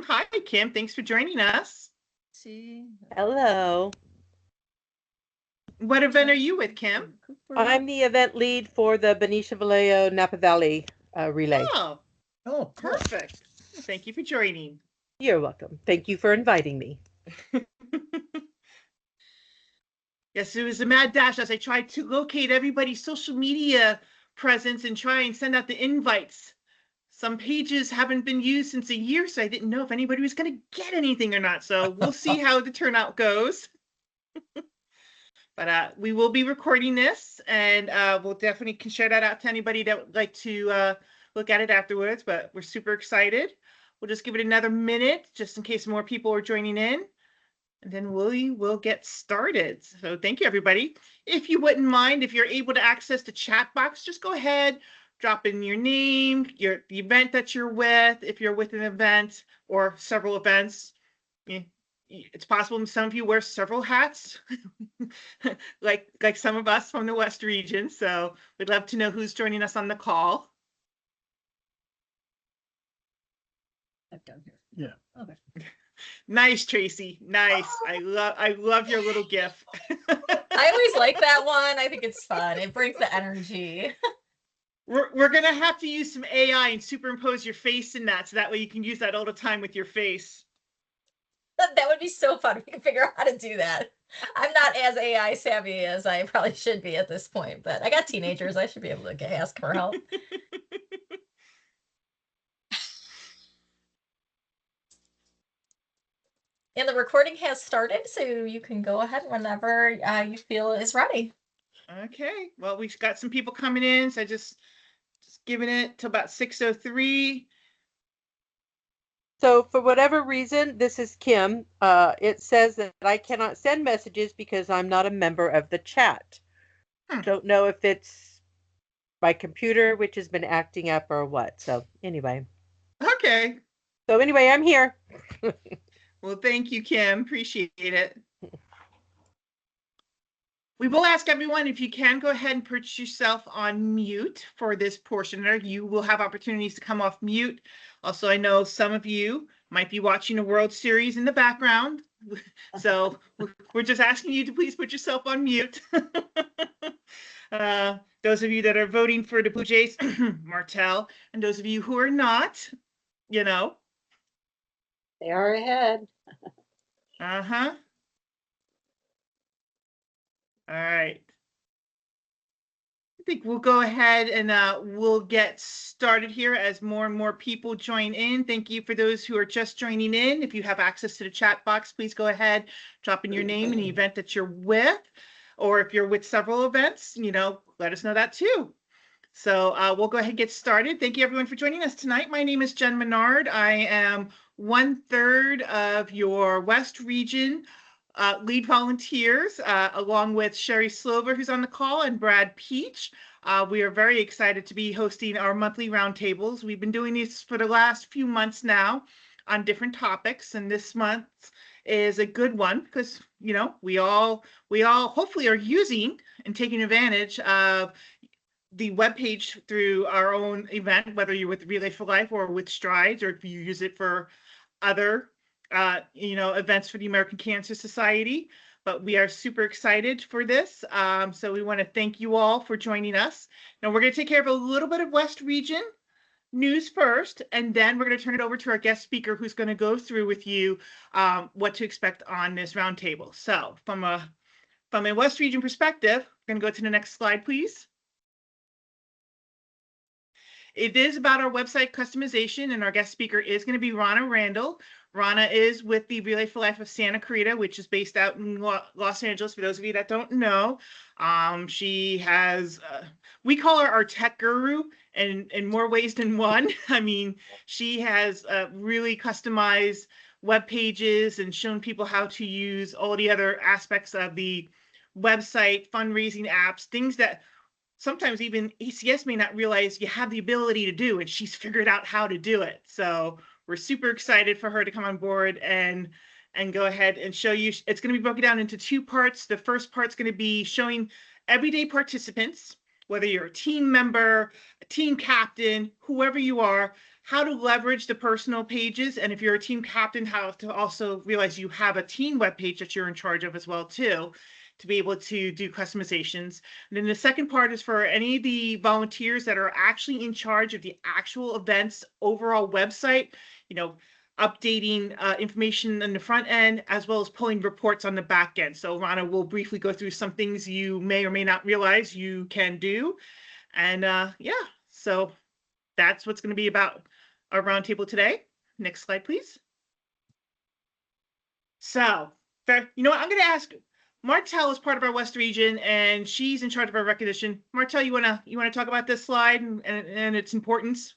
Hi, Kim. Thanks for joining us. See. Hello. What event are you with, Kim? I'm the event lead for the Benicia Vallejo Napa Valley relay. Oh, perfect. Thank you for joining. You're welcome. Thank you for inviting me. Yes, it was a mad dash as I tried to locate everybody's social media presence and try and send out the invites. Some pages haven't been used since a year, so I didn't know if anybody was going to get anything or not. So we'll see how the turnout goes. But we will be recording this, and we'll definitely share that out to anybody that would like to look at it afterwards. But we're super excited. We'll just give it another minute just in case more people are joining in. And then we will get started. So thank you, everybody. If you wouldn't mind, if you're able to access the chat box, just go ahead, drop in your name, the event that you're with, if you're with an event or several events. It's possible some of you wear several hats, like some of us from the West region. So we'd love to know who's joining us on the call. I'm down here. Yeah. Okay. Nice, Tracy. Nice. I love your little gif. I always like that one. I think it's fun. It brings the energy. We're gonna have to use some AI and superimpose your face in that, so that way you can use that all the time with your face. That would be so fun if we can figure out how to do that. I'm not as AI savvy as I probably should be at this point, but I got teenagers. I should be able to ask for help. And the recording has started, so you can go ahead whenever you feel is ready. Okay. Well, we've got some people coming in, so I just giving it till about 6:03. So for whatever reason, this is Kim. It says that I cannot send messages because I'm not a member of the chat. Don't know if it's my computer, which has been acting up or what. So anyway. Okay. So anyway, I'm here. Well, thank you, Kim. Appreciate it. We will ask everyone if you can go ahead and put yourself on mute for this portion. You will have opportunities to come off mute. Also, I know some of you might be watching a World Series in the background. So we're just asking you to please put yourself on mute. Those of you that are voting for the Blue Jays, Martell, and those of you who are not, you know. They are ahead. Uh-huh. All right. I think we'll go ahead and we'll get started here as more and more people join in. Thank you for those who are just joining in. If you have access to the chat box, please go ahead, drop in your name and the event that you're with, or if you're with several events, let us know that too. So we'll go ahead and get started. Thank you everyone for joining us tonight. My name is Jen Menard. I am 1/3 of your West Region lead volunteers, along with Sherry Slover, who's on the call, and Brad Peach. We are very excited to be hosting our monthly roundtables. We've been doing these for the last few months now on different topics, and this month is a good one because we all hopefully are using and taking advantage of the webpage through our own event, whether you're with Relay for Life or with Strides, or if you use it for other events for the American Cancer Society. But we are super excited for this. So we want to thank you all for joining us. Now we're going to take care of a little bit of West Region news first, and then we're going to turn it over to our guest speaker, who's going to go through with you what to expect on this roundtable. So from a West Region perspective, we're going to go to the next slide, please. It is about our website customization, and our guest speaker is going to be Rana Randall. Rana is with the Relay for Life of Santa Clarita, which is based out in Los Angeles, for those of you that don't know. She has, we call her our tech guru in more ways than one. I mean, she has really customized web pages and shown people how to use all the other aspects of the website, fundraising apps, things that sometimes even ACS may not realize you have the ability to do, and she's figured out how to do it. So we're super excited for her to come on board and go ahead and show you. It's going to be broken down into two parts. The first part's going to be showing everyday participants, whether you're a team member, a team captain, whoever you are, how to leverage the personal pages. And if you're a team captain, how to also realize you have a team webpage that you're in charge of as well, too, to be able to do customizations. And then the second part is for any of the volunteers that are actually in charge of the actual event's overall website, updating information in the front end, as well as pulling reports on the back end. So Rana will briefly go through some things you may or may not realize you can do. And so that's what's going to be about our roundtable today. Next slide, please. So, I'm going to ask Martell is part of our West region, and she's in charge of our recognition. Martell, you wanna talk about this slide and its importance?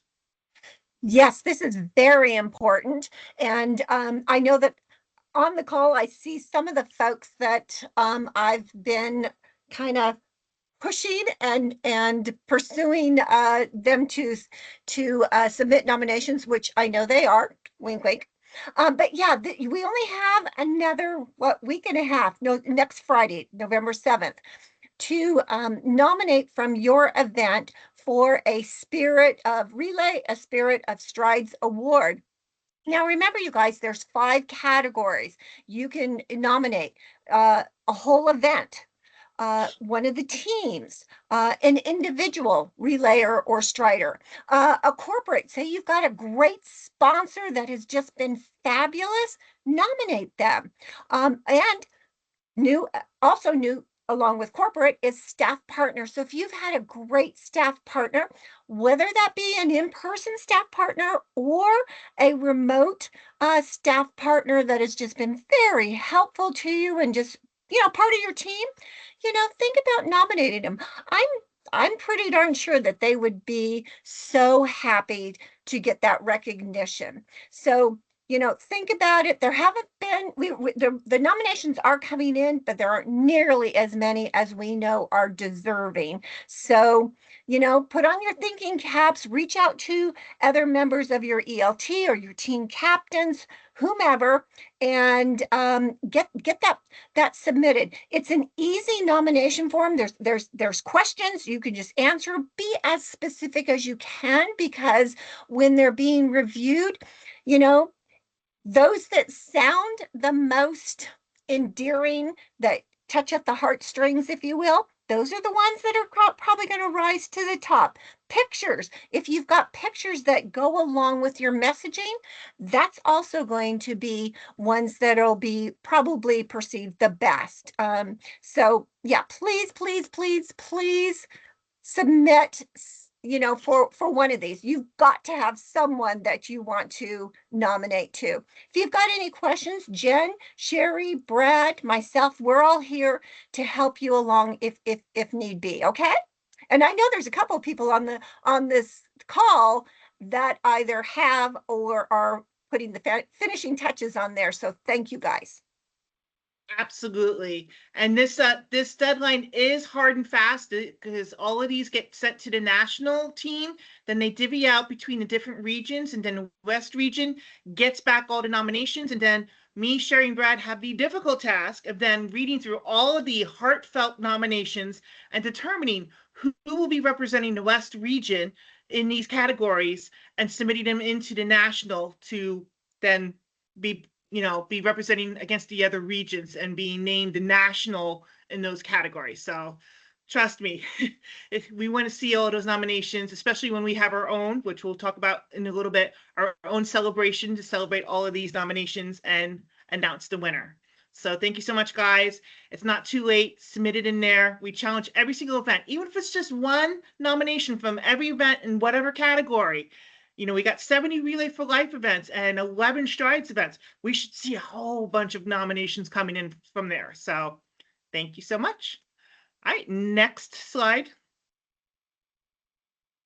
Yes, this is very important. And I know that on the call, I see some of the folks that I've been kind of pushing and pursuing them to submit nominations, which I know they are. Wink, wink. But yeah, we only have another week and a half. No, next Friday, November 7th, to nominate from your event for a Spirit of Relay, a Spirit of Strides award. Now, remember, you guys, there's 5 categories. You can nominate a whole event, one of the teams, an individual relayer or strider, a corporate. Say you've got a great sponsor that has just been fabulous, nominate them. And new along with corporate is staff partner. So if you've had a great staff partner, whether that be an in-person staff partner or a remote staff partner that has just been very helpful to you and just, part of your team, think about nominating them. I'm pretty darn sure that they would be so happy to get that recognition. So think about it. There haven't been, the nominations are coming in, but there aren't nearly as many as we know are deserving. So, put on your thinking caps, reach out to other members of your ELT or your team captains, whomever, and get that submitted. It's an easy nomination form. There's questions you can just answer. Be as specific as you can, because when they're being reviewed, those that sound the most endearing, that touch at the heartstrings, if you will, those are the ones that are probably going to rise to the top. Pictures, if you've got pictures that go along with your messaging, that's also going to be ones that'll be probably perceived the best. So yeah, please submit, for one of these. You've got to have someone that you want to nominate to. If you've got any questions, Jen, Sherry, Brad, myself, we're all here to help you along if need be. Okay. And I know there's a couple of people on this call that either have or are putting the finishing touches on there. So thank you guys. Absolutely. And this deadline is hard and fast, because all of these get sent to the national team. Then they divvy out between the different regions, and then the West region gets back all the nominations. And then me, Sherry, and Brad have the difficult task of then reading through all of the heartfelt nominations and determining who will be representing the West region in these categories and submitting them into the national to then be representing against the other regions and being named the national in those categories. So trust me, if we want to see all those nominations, especially when we have our own, which we'll talk about in a little bit, our own celebration to celebrate all of these nominations and announce the winner. So thank you so much, guys. It's not too late. Submit it in there. We challenge every single event, even if it's just one nomination from every event in whatever category. We got 70 Relay for Life events and 11 Strides events. We should see a whole bunch of nominations coming in from there. So thank you so much. All right, next slide.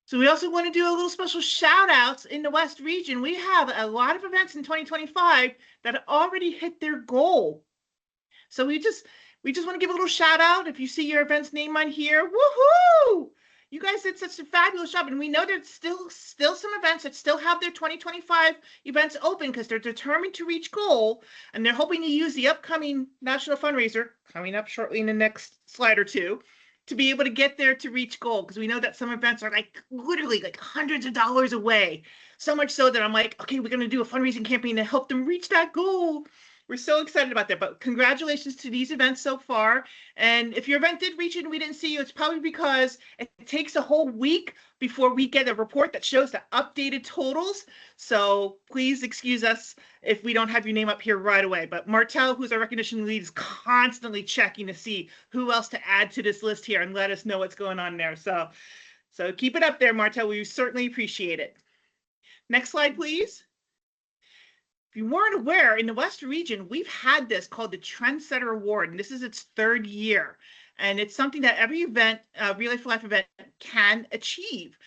So we also want to do a little special shout outs in the West region. We have a lot of events in 2025 that already hit their goal. So we just want to give a little shout out. If you see your event's name on here, woohoo! You guys did such a fabulous job, and we know there's still some events that still have their 2025 events open because they're determined to reach goal, and they're hoping to use the upcoming national fundraiser coming up shortly in the next slide or two to be able to get there to reach goal, because we know that some events are like literally like hundreds of dollars away. So much so that I'm like, okay, we're going to do a fundraising campaign to help them reach that goal. We're so excited about that. But congratulations to these events so far. And if your event did reach it and we didn't see you, it's probably because it takes a whole week before we get a report that shows the updated totals. So please excuse us if we don't have your name up here right away. But Martel, who's our recognition lead, is constantly checking to see who else to add to this list here and let us know what's going on there. So keep it up there, Martel. We certainly appreciate it. Next slide, please. If you weren't aware, in the Western region, we've had this called the Trendsetter Award, and this is its 3rd year. And it's something that every event, Relay for Life event, can achieve.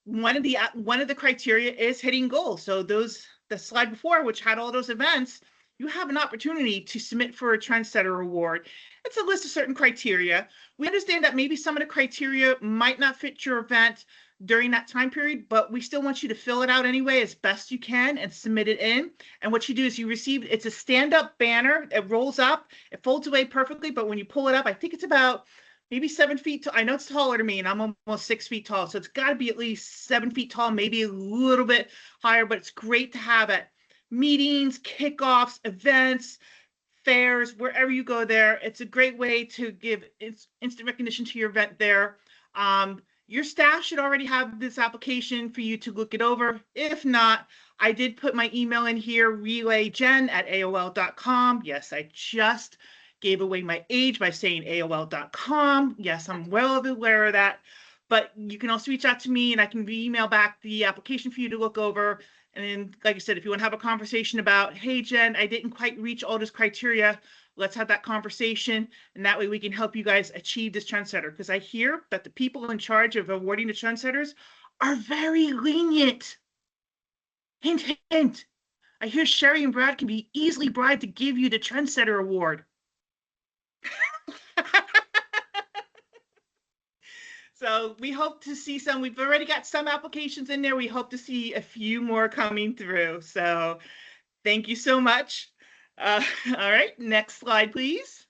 One of the criteria is hitting goals. So the slide before, which had all those events, you have an opportunity to submit for a Trendsetter Award. It's a list of certain criteria. We understand that maybe some of the criteria might not fit your event during that time period, but we still want you to fill it out anyway as best you can and submit it in. And what you do is it's a stand-up banner. It rolls up, it folds away perfectly, but when you pull it up, I think it's about maybe 7 feet tall. I know it's taller than me, and I'm almost 6 feet tall, so it's got to be at least 7 feet tall, maybe a little bit higher, but it's great to have at meetings, kickoffs, events, fairs, wherever you go there. It's a great way to give instant recognition to your event there. Your staff should already have this application for you to look it over. If not, I did put my email in here, relaygen@aol.com. Yes, I just gave away my age by saying AOL.com. Yes, I'm well aware of that. But you can also reach out to me and I can email back the application for you to look over. And then, like I said, if you want to have a conversation about, hey, Jen, I didn't quite reach all this criteria, let's have that conversation. And that way we can help you guys achieve this Trendsetter. Because I hear that the people in charge of awarding the Trendsetters are very lenient. Hint, hint. I hear Sherry and Brad can be easily bribed to give you the Trendsetter Award. So we hope to see some. We've already got some applications in there. We hope to see a few more coming through. So thank you so much. All right, next slide, please.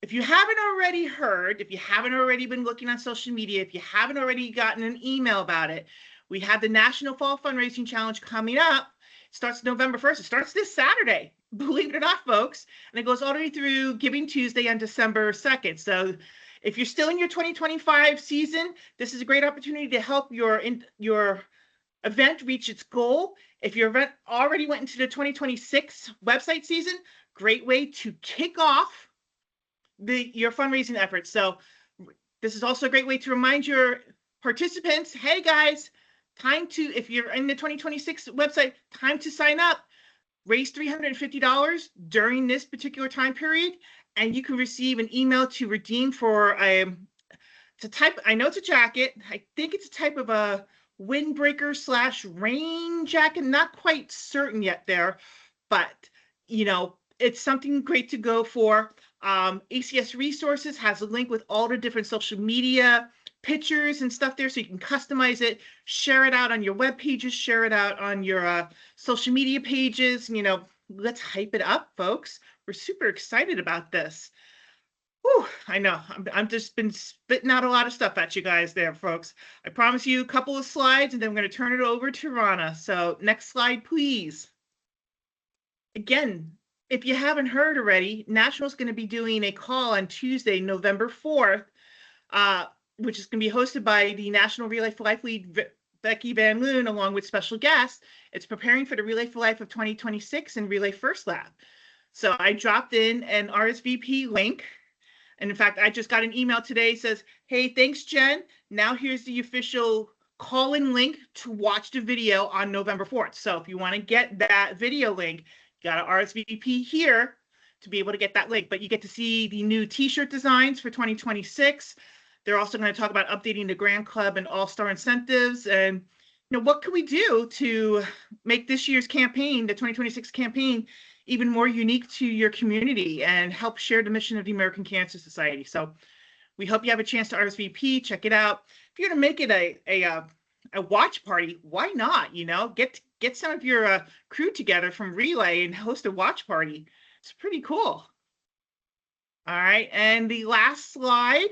If you haven't already heard, if you haven't already been looking on social media, if you haven't already gotten an email about it, we have the National Fall Fundraising Challenge coming up. It starts November 1st. It starts this Saturday, believe it or not, folks. And it goes all the way through Giving Tuesday on December 2nd. So if you're still in your 2025 season, this is a great opportunity to help your event reach its goal. If your event already went into the 2026 website season, great way to kick off your fundraising efforts. So this is also a great way to remind your participants, hey guys, if you're in the 2026 website, time to sign up, raise $350 during this particular time period, and you can receive an email to redeem for I know it's a jacket. I think it's a type of a windbreaker / rain jacket. Not quite certain yet there, but it's something great to go for. ACS Resources has a link with all the different social media pictures and stuff there, so you can customize it, share it out on your web pages, share it out on your social media pages. Let's hype it up, folks. We're super excited about this. Whew, I know. I'm just been spitting out a lot of stuff at you guys there, folks. I promise you a couple of slides, and then I'm going to turn it over to Rana. So next slide, please. Again, if you haven't heard already, National's going to be doing a call on Tuesday, November 4th, which is going to be hosted by the National Relay for Life lead, Becky Van Loon, along with special guests. It's preparing for the Relay for Life of 2026 and Relay First Lab. So I dropped in an RSVP link. And in fact, I just got an email today says, hey, thanks, Jen. Now here's the official call-in link to watch the video on November 4th. So if you want to get that video link, you got to RSVP here to be able to get that link. But you get to see the new t-shirt designs for 2026. They're also going to talk about updating the Grand Club and All-Star incentives. And what can we do to make this year's campaign, the 2026 campaign, even more unique to your community and help share the mission of the American Cancer Society. So we hope you have a chance to RSVP, check it out. If you're going to make it a watch party, why not? Get some of your crew together from Relay and host a watch party. It's pretty cool. All right, and the last slide.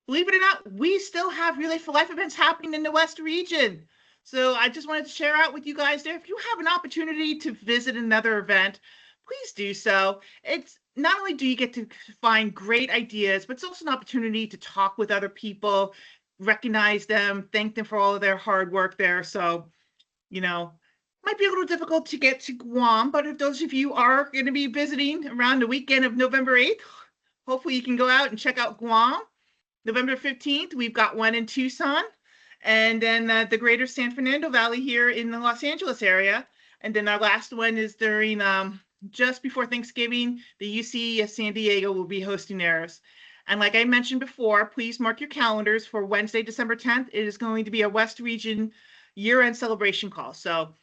Believe it or not, we still have Relay for Life events happening in the West region. So I just wanted to share out with you guys there. If you have an opportunity to visit another event, please do so. It's not only do you get to find great ideas, but it's also an opportunity to talk with other people, recognize them, thank them for all of their hard work there. So, might be a little difficult to get to Guam, but if those of you are going to be visiting around the weekend of November 8th, hopefully you can go out and check out Guam. November 15th, we've got one in Tucson, and then the greater San Fernando Valley here in the Los Angeles area. And then our last one is during just before Thanksgiving, the UC of San Diego will be hosting theirs. And like I mentioned before, please mark your calendars for Wednesday, December 10th. It is going to be a West Region year-end celebration call. So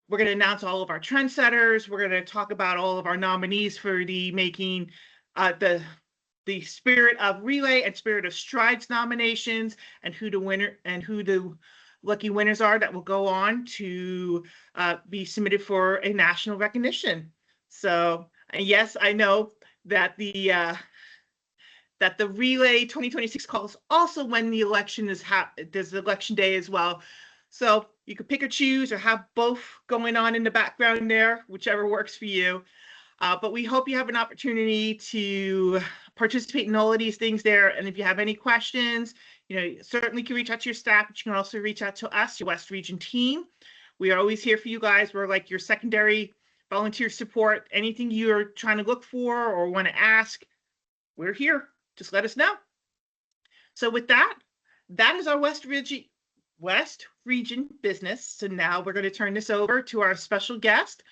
we're going to announce all of our trendsetters. We're going to talk about all of our nominees for the making the Spirit of Relay and Spirit of Strides nominations, and who the lucky winners are that will go on to be submitted for a national recognition. So, yes, I know that the Relay 2026 calls also when the election there's election day as well. So you could pick or choose or have both going on in the background there, whichever works for you. But we hope you have an opportunity to participate in all of these things there. And if you have any questions, you certainly can reach out to your staff, but you can also reach out to us, your West Region team. We are always here for you guys. We're like your secondary volunteer support. Anything you're trying to look for or want to ask, we're here. Just let us know. So with that is our West Region business. So now we're going to turn this over to our special guest,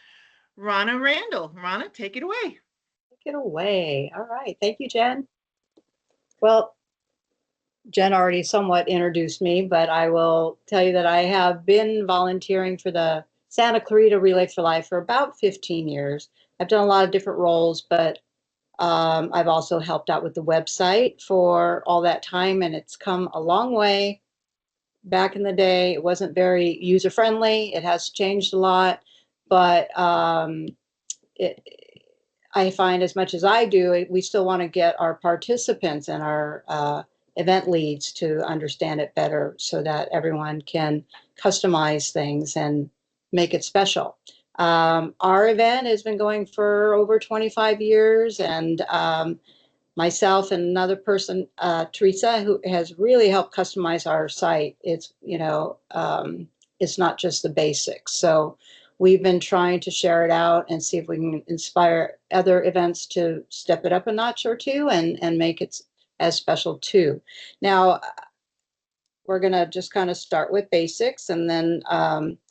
Rana Randall. Rana, take it away. Take it away. All right. Thank you, Jen. Well, Jen already somewhat introduced me, but I will tell you that I have been volunteering for the Santa Clarita Relay for Life for about 15 years. I've done a lot of different roles, but I've also helped out with the website for all that time, and it's come a long way. Back in the day, it wasn't very user-friendly. It has changed a lot, but I find as much as I do, we still want to get our participants and our event leads to understand it better so that everyone can customize things and make it special. Our event has been going for over 25 years, and myself and another person, Teresa, who has really helped customize our site. It's not just the basics. So we've been trying to share it out and see if we can inspire other events to step it up a notch or two and make it as special too. Now, we're going to just kind of start with basics, and then,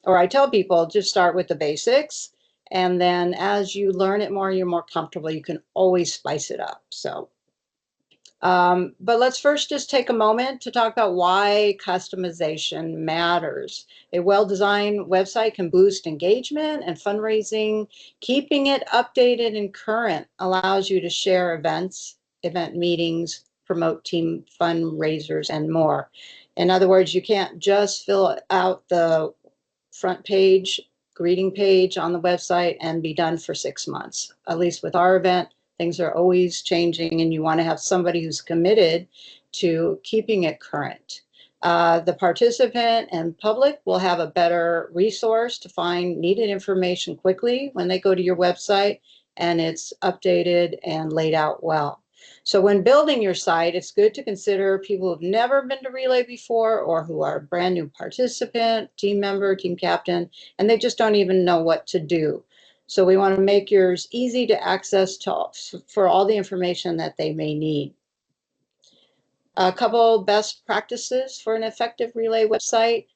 or I tell people, just start with the basics. And then as you learn it more, you're more comfortable, you can always spice it up. So, but let's first just take a moment to talk about why customization matters. A well-designed website can boost engagement and fundraising. Keeping it updated and current allows you to share events, event meetings, promote team fundraisers, and more. In other words, you can't just fill out the front page, greeting page on the website and be done for 6 months. At least with our event, things are always changing, and you want to have somebody who's committed to keeping it current. The participant and public will have a better resource to find needed information quickly when they go to your website, and it's updated and laid out well. So when building your site, it's good to consider people who've never been to Relay before, or who are a brand new participant, team member, team captain, and they just don't even know what to do. So we want to make yours easy to access for all the information that they may need. A couple best practices for an effective Relay website.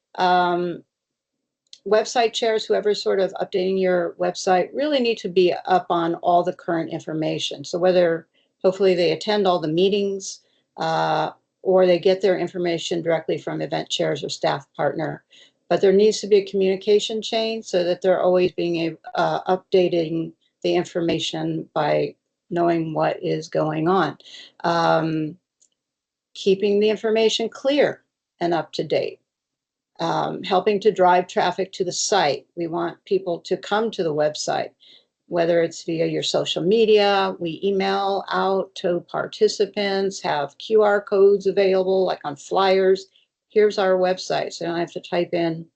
Website chairs, whoever's sort of updating your website, really need to be up on all the current information. So hopefully they attend all the meetings, or they get their information directly from event chairs or staff partner. But there needs to be a communication chain so that they're always being updating the information by knowing what is going on. Keeping the information clear and up to date. Helping to drive traffic to the site. We want people to come to the website. whether it's via your social media. We email out to participants, have QR codes available, like on flyers. Here's our website, so you don't have to type in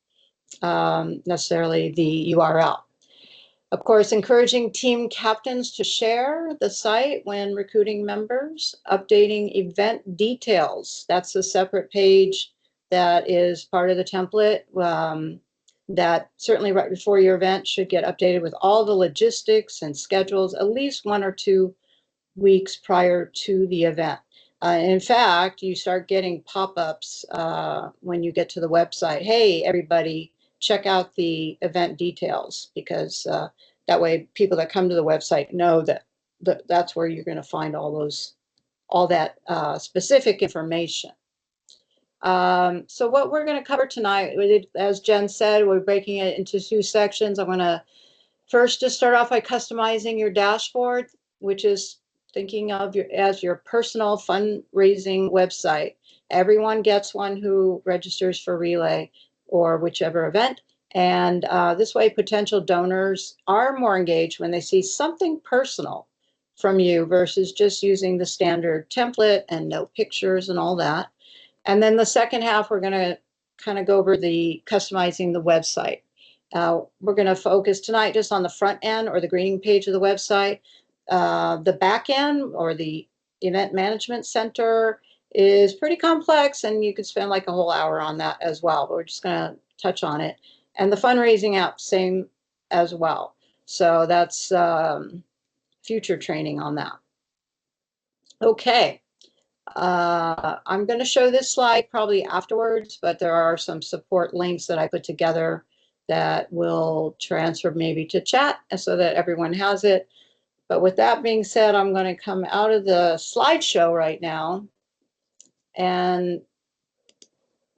necessarily the URL. Of course, encouraging team captains to share the site when recruiting members, updating event details. That's a separate page that is part of the template that certainly right before your event should get updated with all the logistics and schedules at least 1 or 2 weeks prior to the event. In fact, you start getting pop-ups when you get to the website. Hey, everybody, check out the event details, because that way people that come to the website know that that's where you're going to find all that specific information. So what we're going to cover tonight, as Jen said, we're breaking it into 2 sections. I'm going to first just start off by customizing your dashboard, which is thinking of as your personal fundraising website. Everyone gets one who registers for Relay or whichever event. And this way, potential donors are more engaged when they see something personal from you versus just using the standard template and no pictures and all that. And then the second half, we're going to kind of go over the customizing the website. We're going to focus tonight just on the front end or the greeting page of the website. The back end or the event management center is pretty complex, and you could spend like a whole hour on that as well, but we're just going to touch on it. And the fundraising app, same as well. So that's future training on that. Okay. I'm going to show this slide probably afterwards, but there are some support links that I put together that will transfer maybe to chat so that everyone has it. But with that being said, I'm going to come out of the slideshow right now, and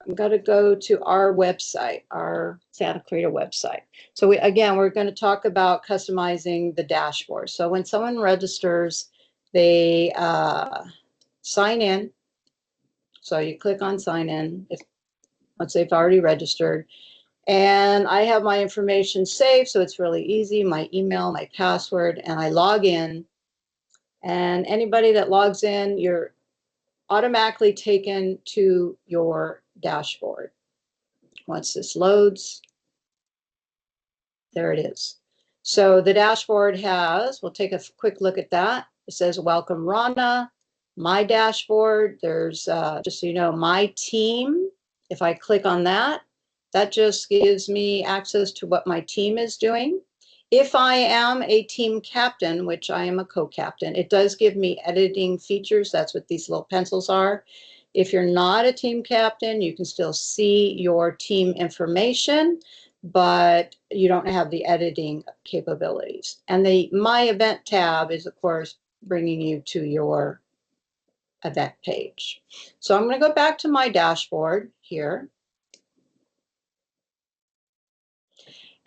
I'm going to go to our website, our Santa Clarita website. So we're going to talk about customizing the dashboard. So when someone registers, they sign in. So you click on sign in once they've already registered. And I have my information saved, so it's really easy, my email, my password, and I log in. And anybody that logs in, you're automatically taken to your dashboard. Once this loads, there it is. So the dashboard we'll take a quick look at that. It says, welcome Rana, my dashboard. There's, just so you know, my team. If I click on that, that just gives me access to what my team is doing. If I am a team captain, which I am a co-captain, it does give me editing features. That's what these little pencils are. If you're not a team captain, you can still see your team information, but you don't have the editing capabilities. And the My Event tab is, of course, bringing you to your event page. So I'm going to go back to my dashboard here.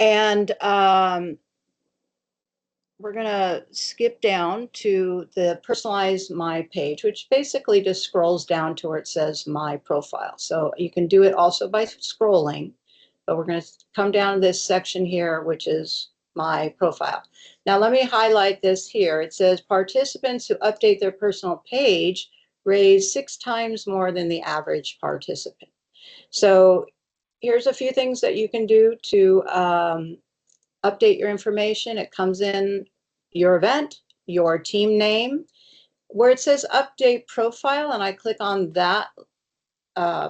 And we're going to skip down to the personalize my page, which basically just scrolls down to where it says my profile. So you can do it also by scrolling, but we're going to come down to this section here, which is my profile. Now let me highlight this here. It says participants who update their personal page raise 6 times more than the average participant. So here's a few things that you can do to update your information. It comes in your event, your team name, where it says update profile, and I click on that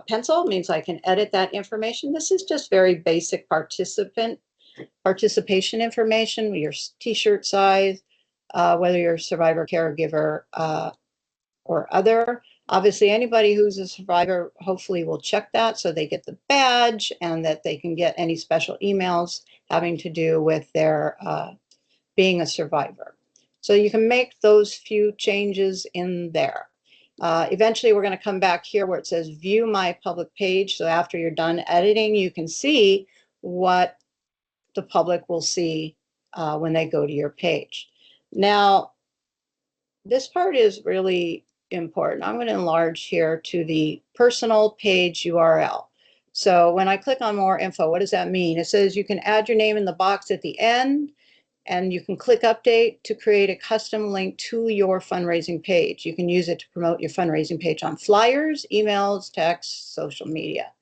pencil, means I can edit that information. This is just very basic participation information, your t-shirt size, whether you're a survivor, caregiver, or other. Obviously, anybody who's a survivor hopefully will check that so they get the badge and that they can get any special emails having to do with their being a survivor. So you can make those few changes in there. Eventually, we're going to come back here where it says view my public page. So after you're done editing, you can see what the public will see when they go to your page. Now, this part is really important. I'm going to enlarge here to the personal page URL. So when I click on more info, what does that mean? It says you can add your name in the box at the end. and you can click update to create a custom link to your fundraising page. You can use it to promote your fundraising page on flyers, emails, texts, social media.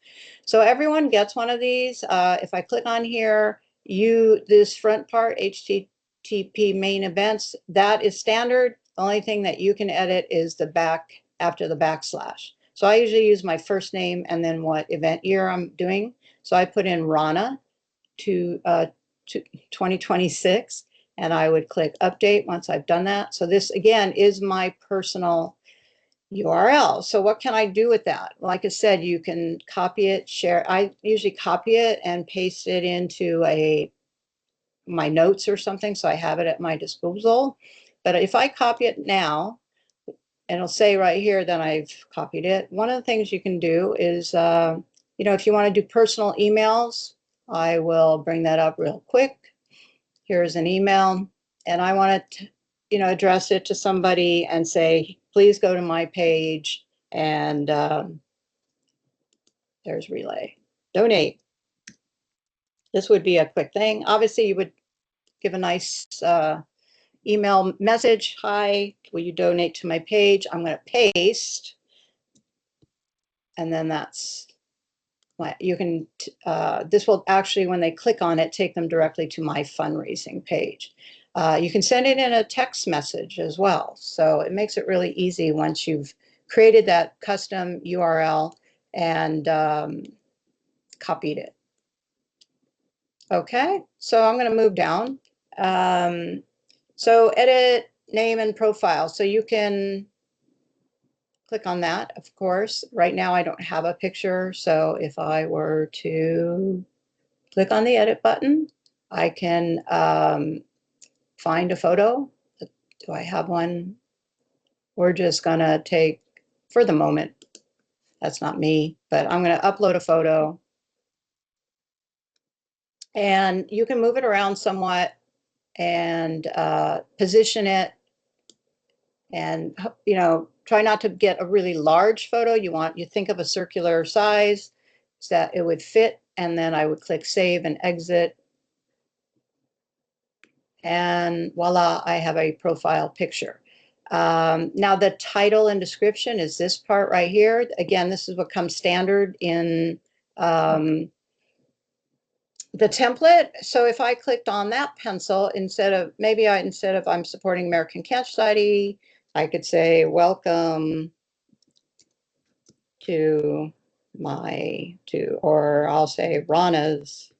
So everyone gets one of these. If I click on here, this front part, HTTP main events, that is standard. The only thing that you can edit is the back after the backslash. So I usually use my first name and then what event year I'm doing. So I put in Rana to 2026, and I would click update once I've done that. So this again is my personal URL. So what can I do with that? Like I said, you can copy it, share. I usually copy it and paste it into my notes or something, so I have it at my disposal. But if I copy it now, and it'll say right here that I've copied it. One of the things you can do is, if you want to do personal emails, I will bring that up real quick. Here's an email, and I want to, address it to somebody and say, please go to my page, and there's relay, donate. This would be a quick thing. Obviously, you would give a nice email message. Hi, will you donate to my page? I'm going to paste. And then that's you can, this will actually, when they click on it, take them directly to my fundraising page. You can send it in a text message as well. So it makes it really easy once you've created that custom URL and copied it. Okay, so I'm going to move down. So edit name and profile. So you can click on that, of course. Right now I don't have a picture, so if I were to click on the edit button, I can find a photo. Do I have one? We're just gonna take, for the moment, that's not me, but I'm gonna upload a photo. And you can move it around somewhat and position it, and try not to get a really large photo. You think of a circular size so that it would fit, and then I would click save and exit, and voila, I have a profile picture. Now the title and description is this part right here. Again, this is what comes standard in the template. So if I clicked on that pencil, instead of I'm supporting American Cancer Society, I could say welcome to or I'll say Rana's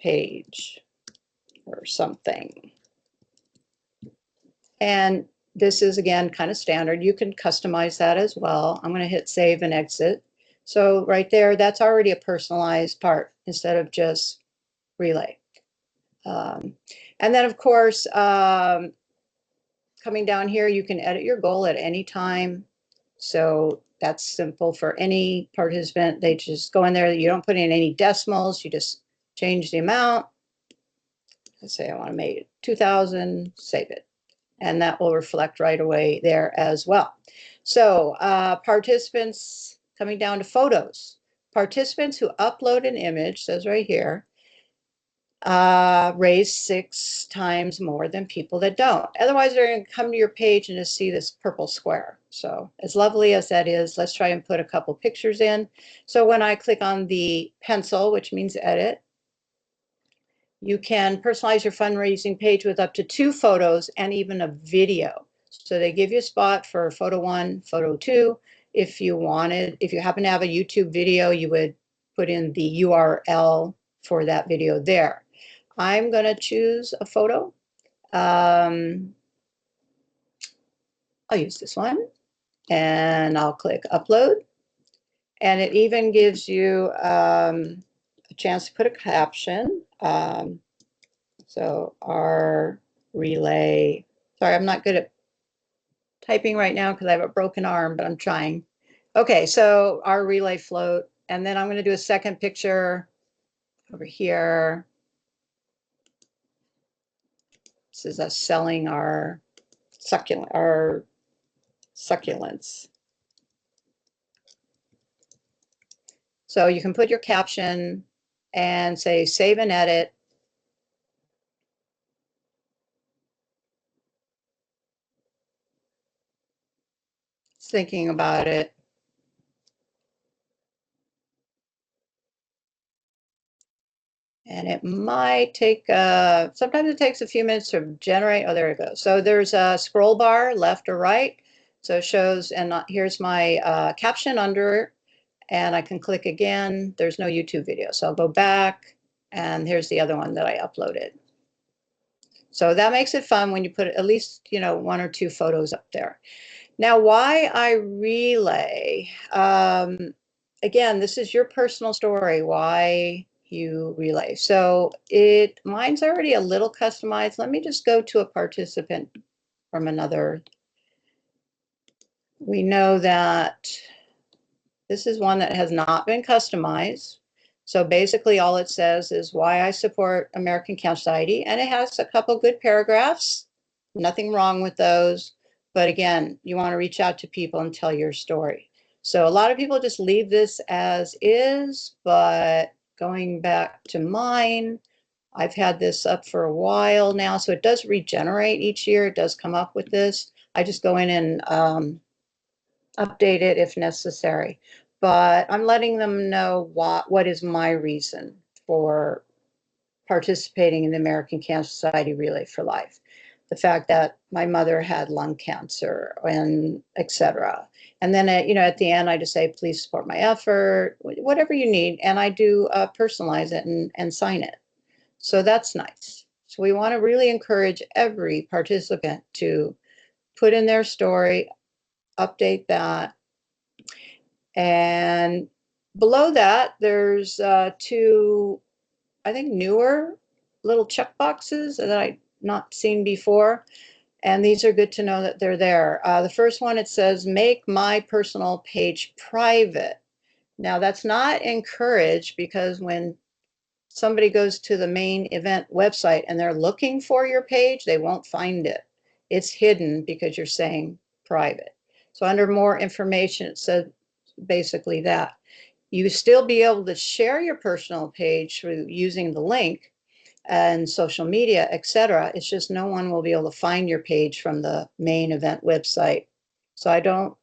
page or something. And this is again kind of standard. You can customize that as well. I'm going to hit save and exit. So right there, that's already a personalized part instead of just relay. And then of course, coming down here, you can edit your goal at any time. So that's simple for any participant. They just go in there. You don't put in any decimals. You just change the amount. Let's say I want to make it 2,000, save it. And that will reflect right away there as well. So participants, coming down to photos. Participants who upload an image, says right here, raise 6 times more than people that don't. Otherwise, they're going to come to your page and just see this purple square. So as lovely as that is, let's try and put a couple pictures in. So when I click on the pencil, which means edit, you can personalize your fundraising page with up to 2 photos and even a video. So they give you a spot for photo 1, photo 2. If you happen to have a YouTube video, you would put in the URL for that video there. I'm going to choose a photo. I'll use this one, and I'll click upload. And it even gives you a chance to put a caption. So our relay, sorry, I'm not good at typing right now because I have a broken arm, but I'm trying. Okay, so our relay float, and then I'm going to do a second picture over here. This is us selling our succulents. So you can put your caption and say save and edit. thinking about it. And it might take, sometimes it takes a few minutes to generate. Oh, there it goes. So there's a scroll bar left or right. So it shows, and here's my caption under, and I can click again. There's no YouTube video. So I'll go back, and here's the other one that I uploaded. So that makes it fun when you put at least, you know, 1 or 2 photos up there. Now, why I relay, again, this is your personal story, why you relay. So mine's already a little customized. Let me just go to a participant from another. We know that this is one that has not been customized. So basically all it says is why I support American Cancer Society, and it has a couple good paragraphs. Nothing wrong with those. But again, you want to reach out to people and tell your story. So a lot of people just leave this as is, but going back to mine, I've had this up for a while now, so it does regenerate each year. It does come up with this. I just go in and update it if necessary. But I'm letting them know what is my reason for participating in the American Cancer Society Relay for Life. The fact that my mother had lung cancer and etc. And then at the end, I just say, please support my effort, whatever you need. And I do personalize it and sign it. So that's nice. So we want to really encourage every participant to put in their story, update that. And below that, there's 2, I think, newer little check boxes that I've not seen before. And these are good to know that they're there. The first one, it says, make my personal page private. Now, that's not encouraged, because when somebody goes to the main event website and they're looking for your page, they won't find it. It's hidden because you're saying private. So under more information, it said basically that you still be able to share your personal page through using the link and social media, etc. It's just no one will be able to find your page from the main event website. So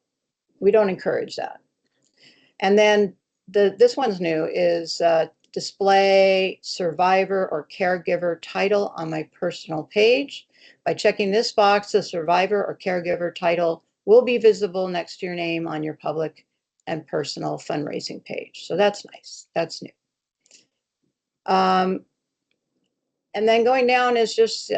we don't encourage that. And then this one's new is display survivor or caregiver title on my personal page. By checking this box, the survivor or caregiver title will be visible next to your name on your public and personal fundraising page. So that's nice. That's new. And then going down is just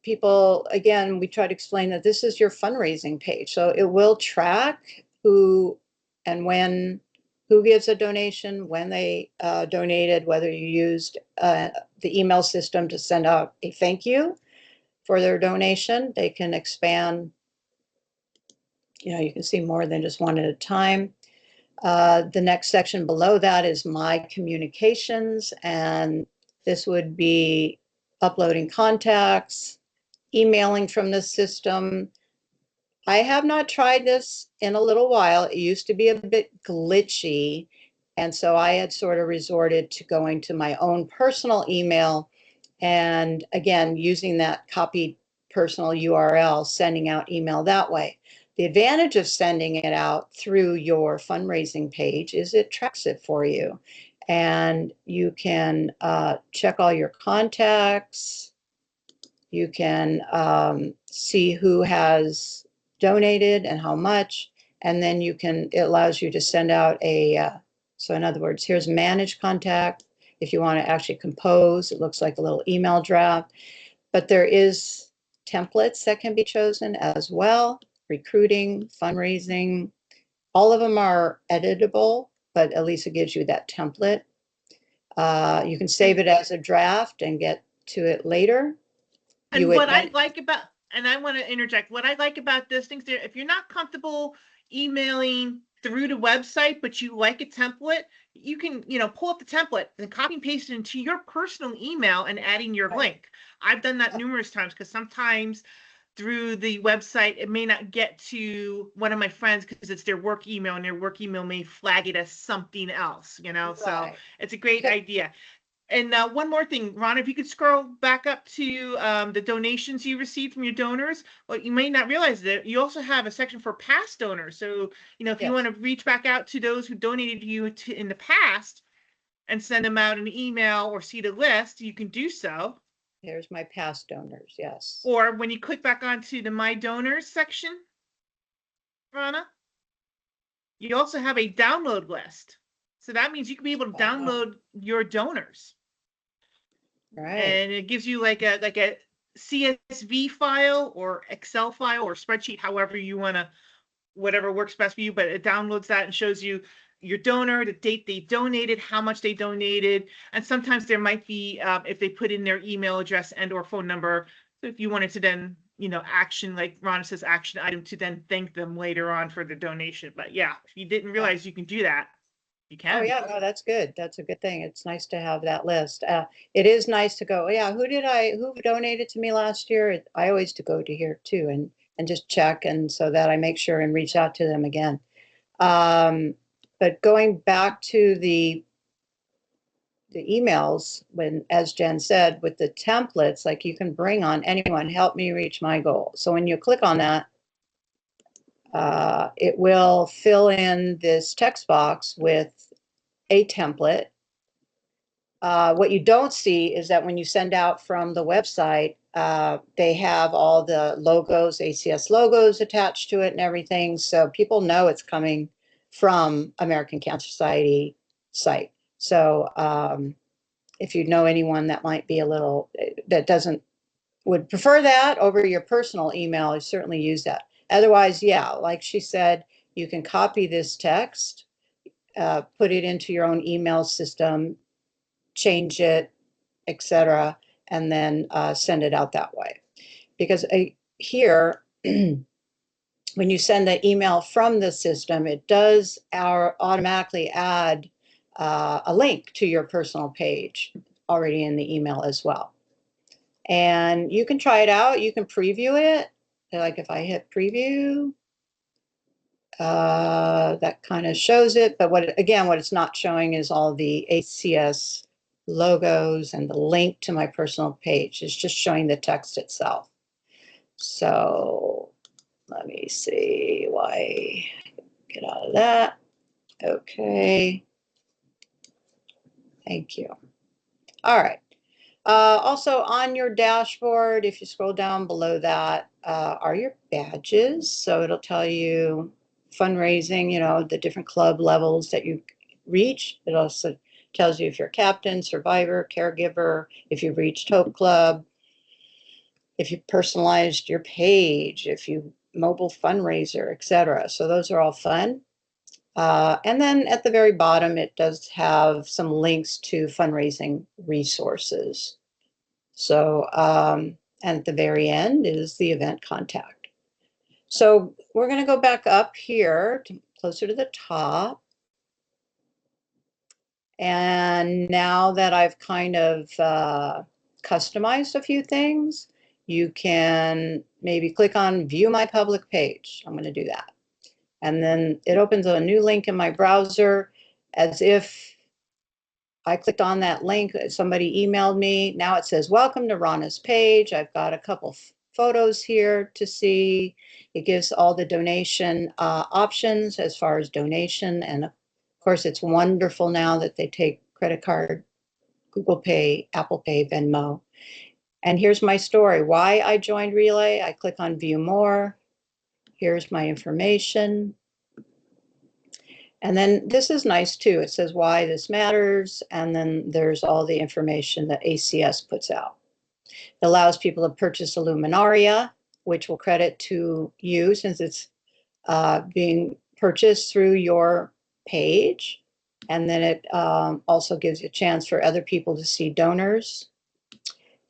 people, again, we try to explain that this is your fundraising page. So it will track who and when, who gives a donation, when they donated, whether you used the email system to send out a thank you for their donation. They can expand, you can see more than just one at a time. The next section below that is my communications, and this would be uploading contacts, emailing from the system. I have not tried this in a little while. It used to be a bit glitchy, and so I had sort of resorted to going to my own personal email and, again, using that copied personal URL, sending out email that way. The advantage of sending it out through your fundraising page is it tracks it for you, and you can check all your contacts. You can see who has donated and how much, and then it allows you to send out so in other words, here's manage contact. If you want to actually compose, it looks like a little email draft, but there is templates that can be chosen as well. Recruiting, fundraising, all of them are editable, but at least it gives you that template. You can save it as a draft and get to it later. And what I like about, and I want to interject, what I like about this thing, if you're not comfortable emailing through the website, but you like a template, you can, pull up the template and copy and paste it into your personal email and adding your link. I've done that numerous times, because sometimes through the website, it may not get to one of my friends because it's their work email, and their work email may flag it as something else, so it's a great idea. And one more thing, Ron, if you could scroll back up to the donations you received from your donors, well, you may not realize that you also have a section for past donors. So, if you Yes. want to reach back out to those who donated you in the past and send them out an email or see the list, you can do so. Here's my past donors. Yes. Or when you click back onto the My Donors section, Rana, you also have a download list. So that means you can be able to download your donors. Right. And it gives you like a CSV file or Excel file or spreadsheet, however you want to, whatever works best for you, but it downloads that and shows you your donor, the date they donated, how much they donated, and sometimes there might be, if they put in their email address and or phone number, so if you wanted to then, action, like Ron says, action item to then thank them later on for the donation. But yeah, if you didn't realize you can do that, you can. Oh yeah, no, that's good. That's a good thing. It's nice to have that list. It is nice to go, yeah, who donated to me last year? I always to go to here too and just check, and so that I make sure and reach out to them again. But going back to the emails, when, as Jen said, with the templates, like you can bring on anyone, help me reach my goal. So when you click on that, it will fill in this text box with a template. What you don't see is that when you send out from the website, they have all the logos, ACS logos attached to it and everything. So people know it's coming from American Cancer Society site. So if you know anyone that might be would prefer that over your personal email, I certainly use that. Otherwise, yeah, like she said, you can copy this text, put it into your own email system, change it, etc., and then send it out that way. Because here, when you send the email from the system, it does automatically add a link to your personal page already in the email as well. And you can try it out. You can preview it. Like if I hit preview, that kind of shows it. But what it's not showing is all the ACS logos and the link to my personal page. It's just showing the text itself. So let me see why. Get out of that. Okay. Thank you. All right. Also on your dashboard, if you scroll down below that, are your badges. So it'll tell you fundraising, the different club levels that you reach. It also tells you if you're captain, survivor, caregiver, if you've reached Hope Club, if you personalized your page, if you mobile fundraiser, etc. So those are all fun. And then at the very bottom, it does have some links to fundraising resources. So, and at the very end is the event contact. So we're going to go back up here closer to the top. And now that I've kind of customized a few things, you can maybe click on view my public page. I'm going to do that. And then it opens a new link in my browser as if I clicked on that link, somebody emailed me. Now it says, welcome to Rana's page. I've got a couple photos here to see. It gives all the donation options as far as donation. And of course, it's wonderful now that they take credit card, Google Pay, Apple Pay, Venmo. And here's my story, why I joined Relay. I click on view more. Here's my information. And then this is nice too. It says why this matters. And then there's all the information that ACS puts out. It allows people to purchase a Luminaria, which will credit to you since it's being purchased through your page. And then it also gives you a chance for other people to see donors.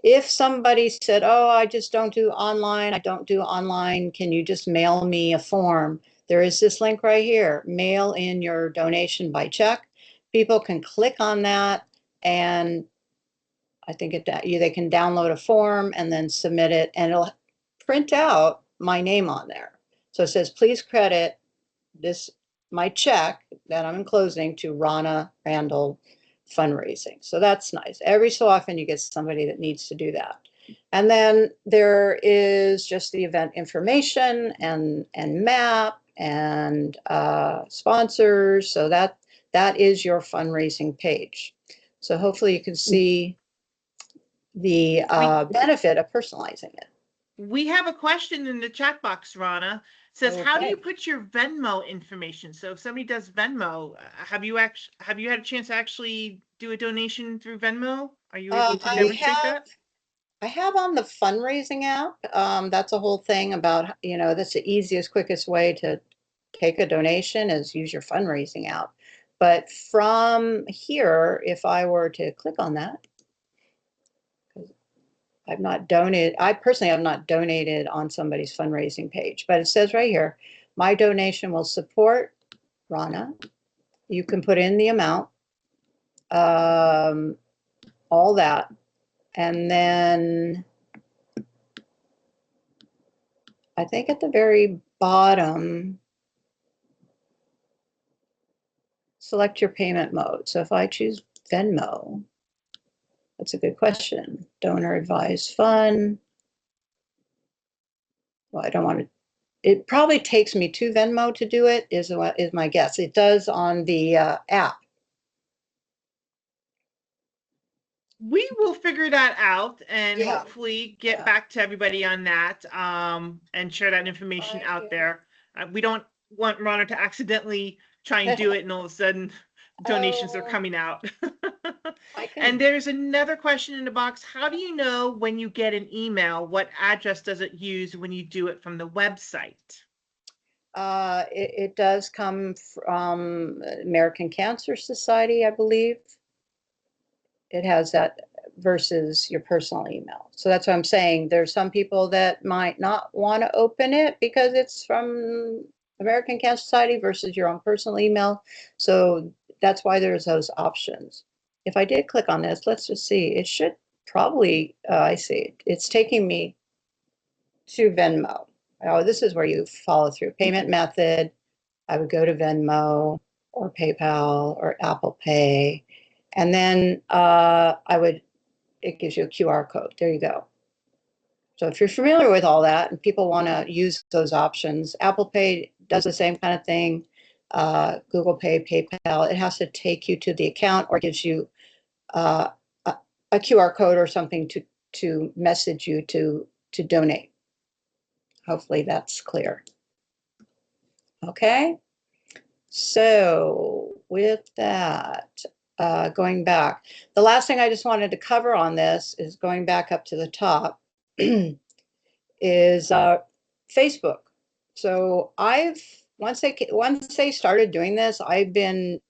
If somebody said, oh, I just don't do online, can you just mail me a form? There is this link right here, mail in your donation by check. People can click on that and I think they can download a form and then submit it and it'll print out my name on there. So it says, please credit my check that I'm enclosing to Rana Randall fundraising. So that's nice. Every so often you get somebody that needs to do that. And then there is just the event information and map and sponsors. So that is your fundraising page. So hopefully you can see the benefit of personalizing it. We have a question in the chat box, Rana. It says, how do Okay. you put your Venmo information? So if somebody does Venmo, have you had a chance to actually do a donation through Venmo? Are you able to demonstrate that? I have on the fundraising app. That's a whole thing about, that's the easiest, quickest way to take a donation is use your fundraising app. But from here, if I were to click on that, I've not donated, I personally have not donated on somebody's fundraising page, but it says right here, my donation will support Rana. You can put in the amount, all that, and then I think at the very bottom, select your payment mode. So if I choose Venmo, that's a good question. Donor advised fund. Well, I don't want to, it probably takes me to Venmo to do it, is my guess. It does on the app. We will figure that out and Yeah. hopefully get Yeah. back to everybody on that and share that information out there. We don't want Rana to accidentally try and do it and all of a sudden donations are coming out. And there's another question in the box. How do you know when you get an email? What address does it use when you do it from the website? It does come from American Cancer Society, I believe. It has that versus your personal email. So that's what I'm saying. There's some people that might not want to open it because it's from American Cancer Society versus your own personal email. So that's why there's those options. If I did click on this, let's just see. It should probably, I see, it's taking me to Venmo. Oh, this is where you follow through. Payment method, I would go to Venmo or PayPal or Apple Pay. And then it gives you a QR code. There you go. So if you're familiar with all that and people want to use those options, Apple Pay does the same kind of thing. Google Pay, PayPal, it has to take you to the account or gives you a QR code or something to message you to donate. Hopefully that's clear. Okay. So with that, going back, the last thing I just wanted to cover on this is going back up to the top is Facebook. So once they started doing this, I've been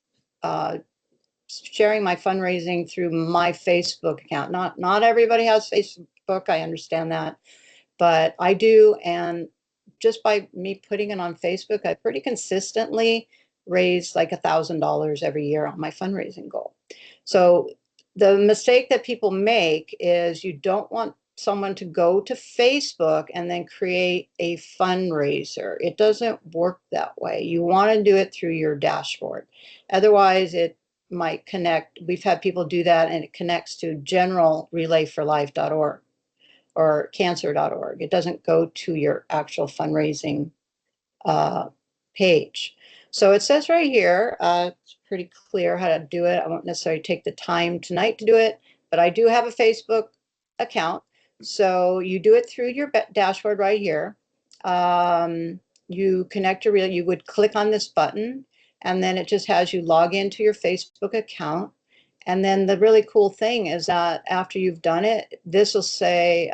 sharing my fundraising through my Facebook account. Not everybody has Facebook, I understand that, but I do, and just by me putting it on Facebook, I pretty consistently raise like $1,000 every year on my fundraising goal. So the mistake that people make is you don't want someone to go to Facebook and then create a fundraiser. It doesn't work that way. You want to do it through your dashboard. Otherwise, it might connect. We've had people do that and it connects to generalrelayforlife.org or cancer.org. It doesn't go to your actual fundraising page. So it says right here, it's pretty clear how to do it. I won't necessarily take the time tonight to do it, but I do have a Facebook account. So you do it through your dashboard right here. You connect your relay, you would click on this button, and then it just has you log into your Facebook account. And then the really cool thing is that after you've done it, this will say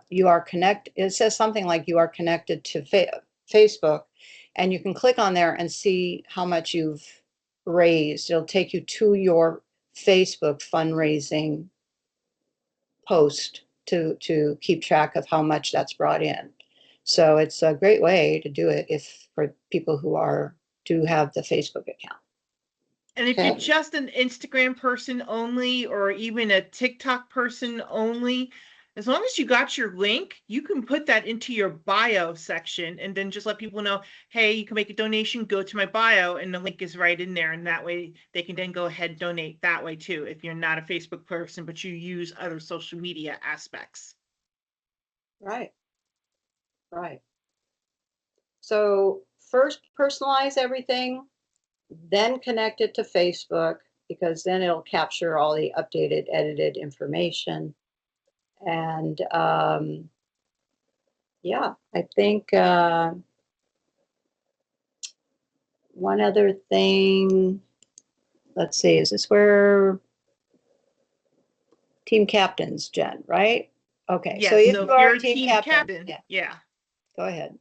you are connected. It says something like you are connected to Facebook, and you can click on there and see how much you've raised. It'll take you to your Facebook fundraising post to keep track of how much that's brought in. So it's a great way to do it for people who do have the Facebook account. And if you're just an Instagram person only, or even a TikTok person only, As long as you got your link, you can put that into your bio section and then just let people know, hey, you can make a donation, go to my bio, and the link is right in there. And that way they can then go ahead and donate that way too, if you're not a Facebook person, but you use other social media aspects. Right. Right. So first personalize everything, then connect it to Facebook, because then it'll capture all the updated, edited information. And yeah, I think one other thing, let's see, is this where team captains, Jen, right? Okay, so Yes, if so you if are you're a a team team captain, captain, yeah, yeah. go ahead.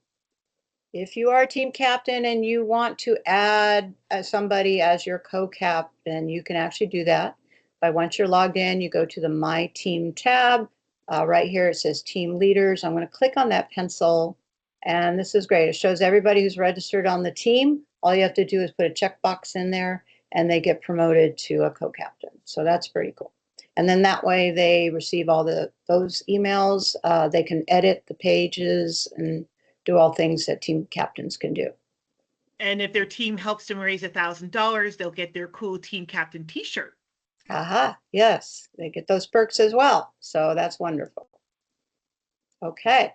If you are a team captain and you want to add somebody as your co-captain, you can actually do that. But once you're logged in, you go to the My Team tab. Right here, it says Team Leaders. I'm going to click on that pencil. And this is great. It shows everybody who's registered on the team. All you have to do is put a checkbox in there and they get promoted to a co-captain. So that's pretty cool. And then that way they receive all those emails. They can edit the pages and do all things that team captains can do. And if their team helps them raise $1,000, they'll get their cool team captain t-shirt. Aha, yes, they get those perks as well. So that's wonderful. Okay.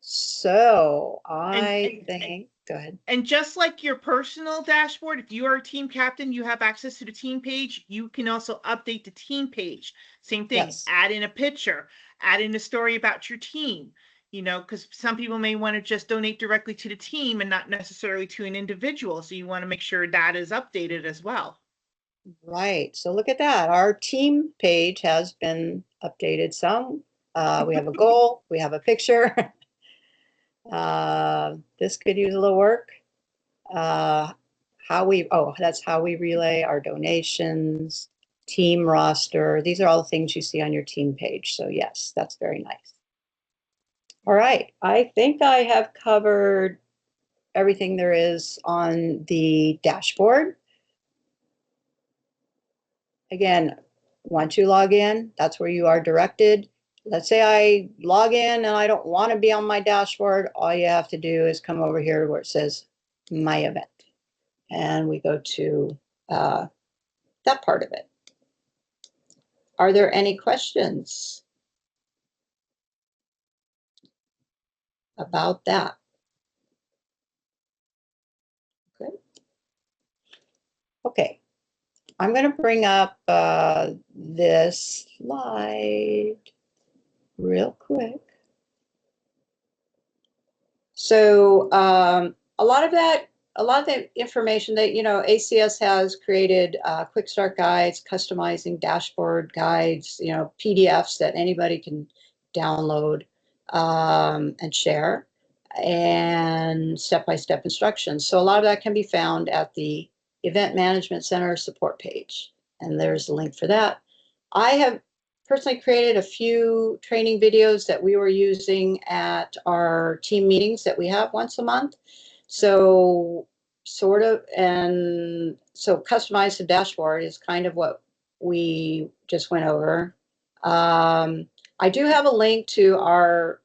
So I think, go ahead. And just like your personal dashboard, if you are a team captain, you have access to the team page. You can also update the team page. Same thing, Yes. add in a picture, add in a story about your team, because some people may want to just donate directly to the team and not necessarily to an individual. So you want to make sure that is updated as well. Right. So look at that. Our team page has been updated some. We have a goal, we have a picture. This could use a little work. That's how we relay our donations, team roster. These are all the things you see on your team page. So yes, that's very nice. All right, I think I have covered everything there is on the dashboard. Again, once you log in, that's where you are directed. Let's say I log in and I don't want to be on my dashboard. All you have to do is come over here where it says My Event. And we go to that part of it. Are there any questions about that? Good. Okay, I'm going to bring up this slide real quick. So a lot of the information that, ACS has created quick start guides, customizing dashboard guides, PDFs that anybody can download and share, and step-by-step instructions. So a lot of that can be found at the Event Management Center support page. And there's a link for that. I have personally created a few training videos that we were using at our team meetings that we have once a month. So customize the dashboard is kind of what we just went over. I do have a link to our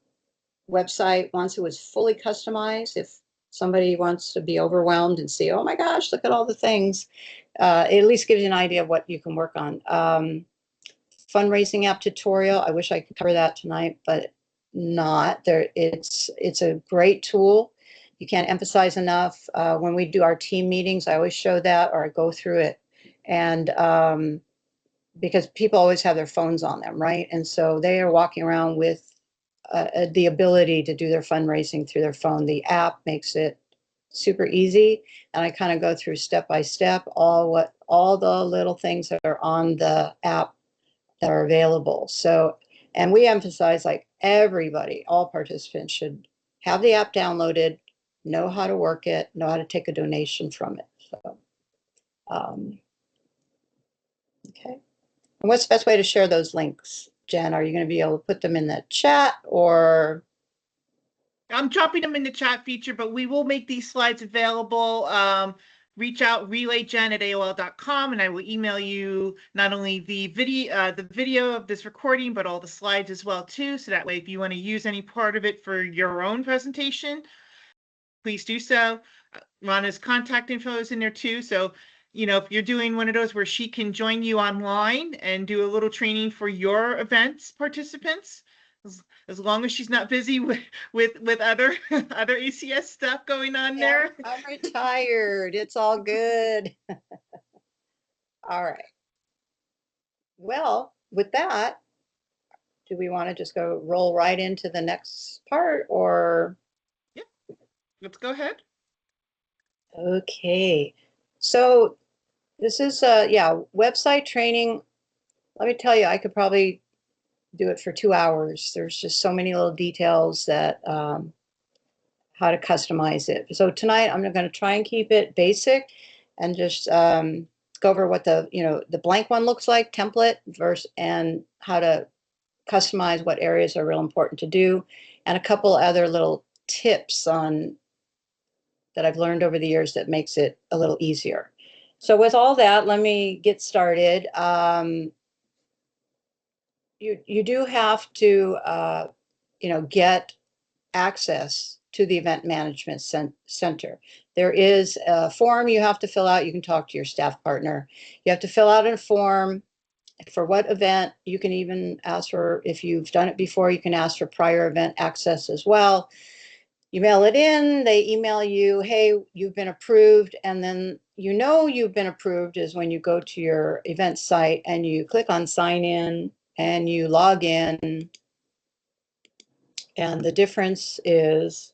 website once it was fully customized. If somebody wants to be overwhelmed and see, oh my gosh, look at all the things, it at least gives you an idea of what you can work on. Fundraising app tutorial. I wish I could cover that tonight, but not there. It's a great tool. You can't emphasize enough. When we do our team meetings, I always show that, or I go through it. And because people always have their phones on them, right? And so they are walking around with the ability to do their fundraising through their phone. The app makes it super easy. And I kind of go through step by step all the little things that are on the app that are available. So, and we emphasize, like, everybody, all participants should have the app downloaded, know how to work it, know how to take a donation from it. So, okay. And what's the best way to share those links, Jen? Are you going to be able to put them in the chat, or? I'm dropping them in the chat feature, but we will make these slides available reach out, relayjen@aol.com, and I will email you not only the video of this recording, but all the slides as well too. So that way, if you want to use any part of it for your own presentation, please do so. Rhonda's contact info is in there too. So, if you're doing one of those where she can join you online and do a little training for your events participants, as long as she's not busy with other other ACS stuff going on there. I'm retired. It's all good. All right. Well, with that, do we want to just go roll right into the next part, or? Yeah, let's go ahead. Okay. So this is website training. Let me tell you, I could probably do it for 2 hours. There's just so many little details that how to customize it. So tonight I'm going to try and keep it basic and just go over what the blank one looks like, template, and how to customize what areas are real important to do, and a couple other little tips that I've learned over the years that makes it a little easier. So with all that, let me get started. You do have to get access to the event management center. There is a form you have to fill out. You can talk to your staff partner. You have to fill out a form for what event. You can even ask for, if you've done it before, you can ask for prior event access as well. You mail it in, they email you, hey, you've been approved. And then you've been approved is when you go to your event site and you click on sign in and you log in. And the difference is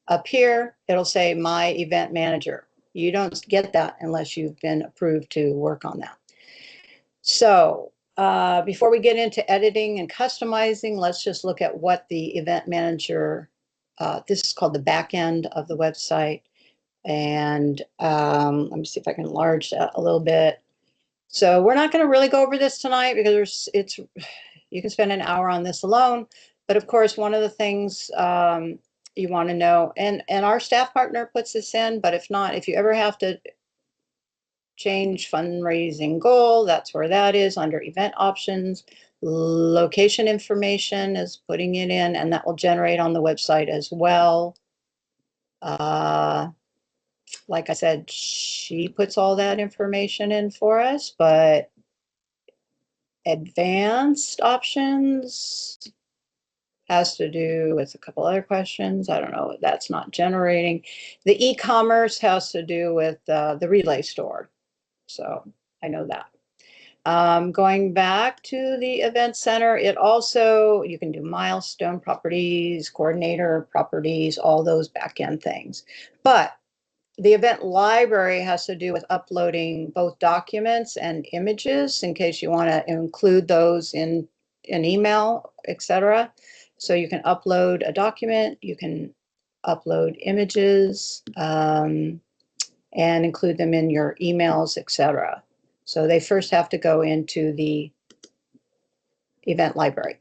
up here, it'll say my event manager. You don't get that unless you've been approved to work on that. So before we get into editing and customizing, let's just look at what the event manager, this is called the back end of the website. And let me see if I can enlarge that a little bit. So we're not going to really go over this tonight because you can spend an hour on this alone. But of course, one of the things you want to know, and our staff partner puts this in, but if not, if you ever have to change fundraising goal, that's where that is, under event options. Location information is putting it in, and that will generate on the website as well. Like I said, she puts all that information in for us, but advanced options has to do with a couple other questions. I don't know, that's not generating. The e-commerce has to do with the relay store. So I know that. Going back to the event center, you can do milestone properties, coordinator properties, all those back end things. But the event library has to do with uploading both documents and images in case you want to include those in an email, etc. So you can upload a document, you can upload images, and include them in your emails, etc. So they first have to go into the event library.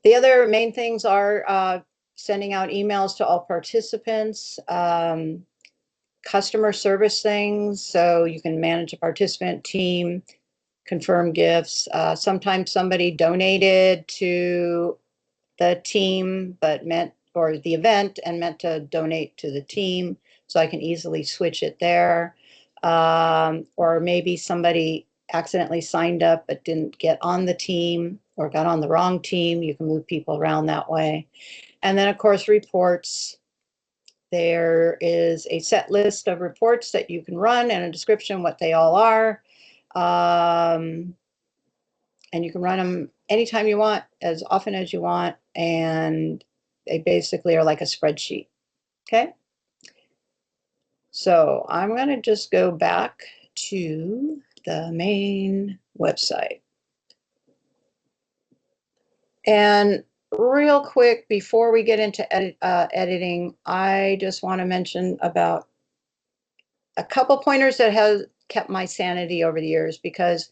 The other main things are sending out emails to all participants, customer service things, so you can manage a participant team, confirm gifts. Sometimes somebody donated to the team or the event and meant to donate to the team, so I can easily switch it there. Or maybe somebody accidentally signed up but didn't get on the team or got on the wrong team. You can move people around that way. And then, of course, reports. There is a set list of reports that you can run and a description what they all are. And you can run them anytime you want, as often as you want. And they basically are like a spreadsheet. Okay. So I'm going to just go back to the main website. And real quick, before we get into editing, I just want to mention about a couple pointers that have kept my sanity over the years, because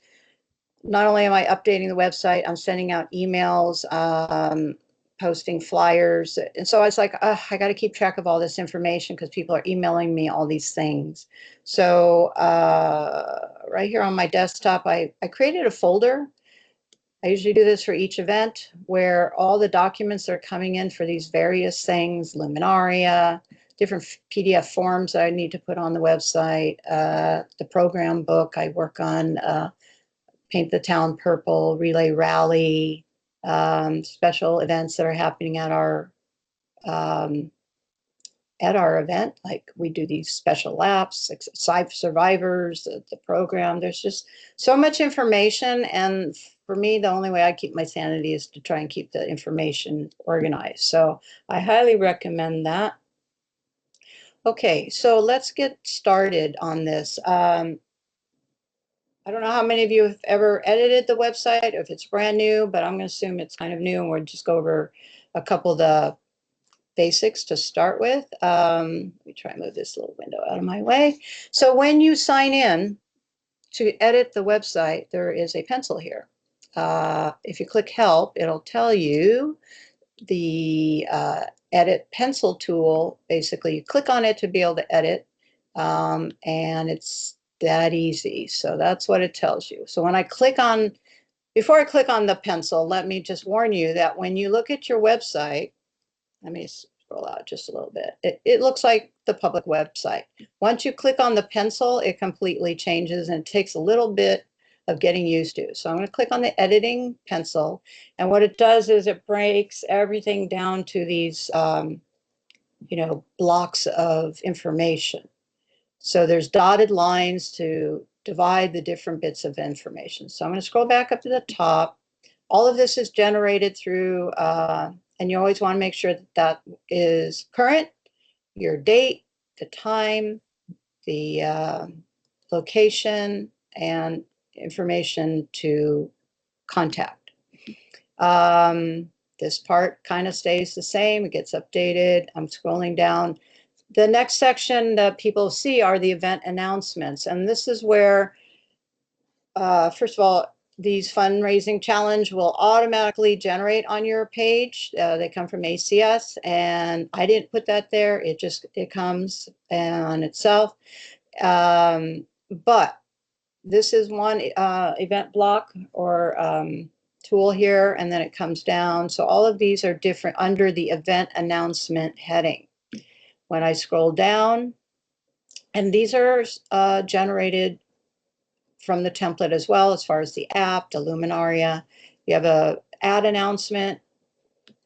not only am I updating the website, I'm sending out emails. posting flyers. And so I was like, I got to keep track of all this information because people are emailing me all these things. So right here on my desktop, I created a folder. I usually do this for each event where all the documents that are coming in for these various things, Luminaria, different PDF forms that I need to put on the website, the program book I work on, Paint the Town Purple, Relay Rally, special events that are happening um, at our event. Like we do these special laps, survivors, the program. There's just so much information. And for me, the only way I keep my sanity is to try and keep the information organized. So I highly recommend that. Okay, so let's get started on this. I don't know how many of you have ever edited the website, if it's brand new, but I'm going to assume it's kind of new, and we'll just go over a couple of the basics to start with. Let me try and move this little window out of my way. So when you sign in to edit the website, there is a pencil here. If you click help, it'll tell you the edit pencil tool. Basically, you click on it to be able to edit, and it's that easy. So that's what it tells you. So when I click on, before I click on the pencil, let me just warn you that when you look at your website, let me scroll out just a little bit. It looks like the public website. Once you click on the pencil, it completely changes, and it takes a little bit of getting used to. So I'm going to click on the editing pencil, and what it does is it breaks everything down to these blocks of information. So there's dotted lines to divide the different bits of information. So I'm going to scroll back up to the top. All of this is generated through, and you always want to make sure that that is current, your date, the time, the location, and information to contact. This part kind of stays the same. It gets updated. I'm scrolling down. The next section that people see are the event announcements. And this is where, first of all, these fundraising challenge will automatically generate on your page. They come from ACS, and I didn't put that there. It comes on itself. But this is one event block or tool here, and then it comes down. So all of these are different under the event announcement heading. When I scroll down, and these are generated from the template as well, as far as the app, the Luminaria. You have a ad announcement,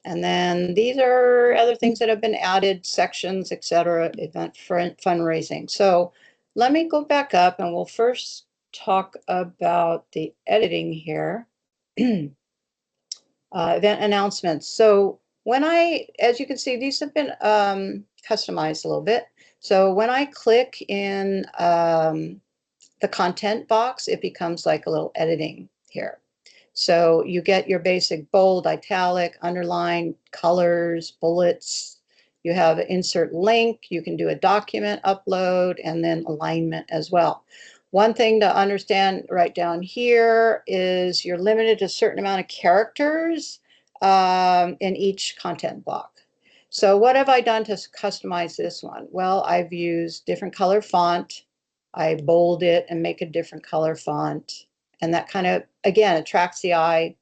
and then these are other things that have been added, sections, etc., event fundraising. So let me go back up, and we'll first talk about the editing here. Event announcements. So when as you can see, these have been customized a little bit. So when I click in the content box, it becomes like a little editing here. So you get your basic bold, italic, underline, colors, bullets. You have an insert link. You can do a document upload and then alignment as well. One thing to understand right down here is you're limited to a certain amount of characters in each content block. So what have I done to customize this one? Well, I've used different color font. I bold it and make a different color font. And that kind of, again, attracts the eye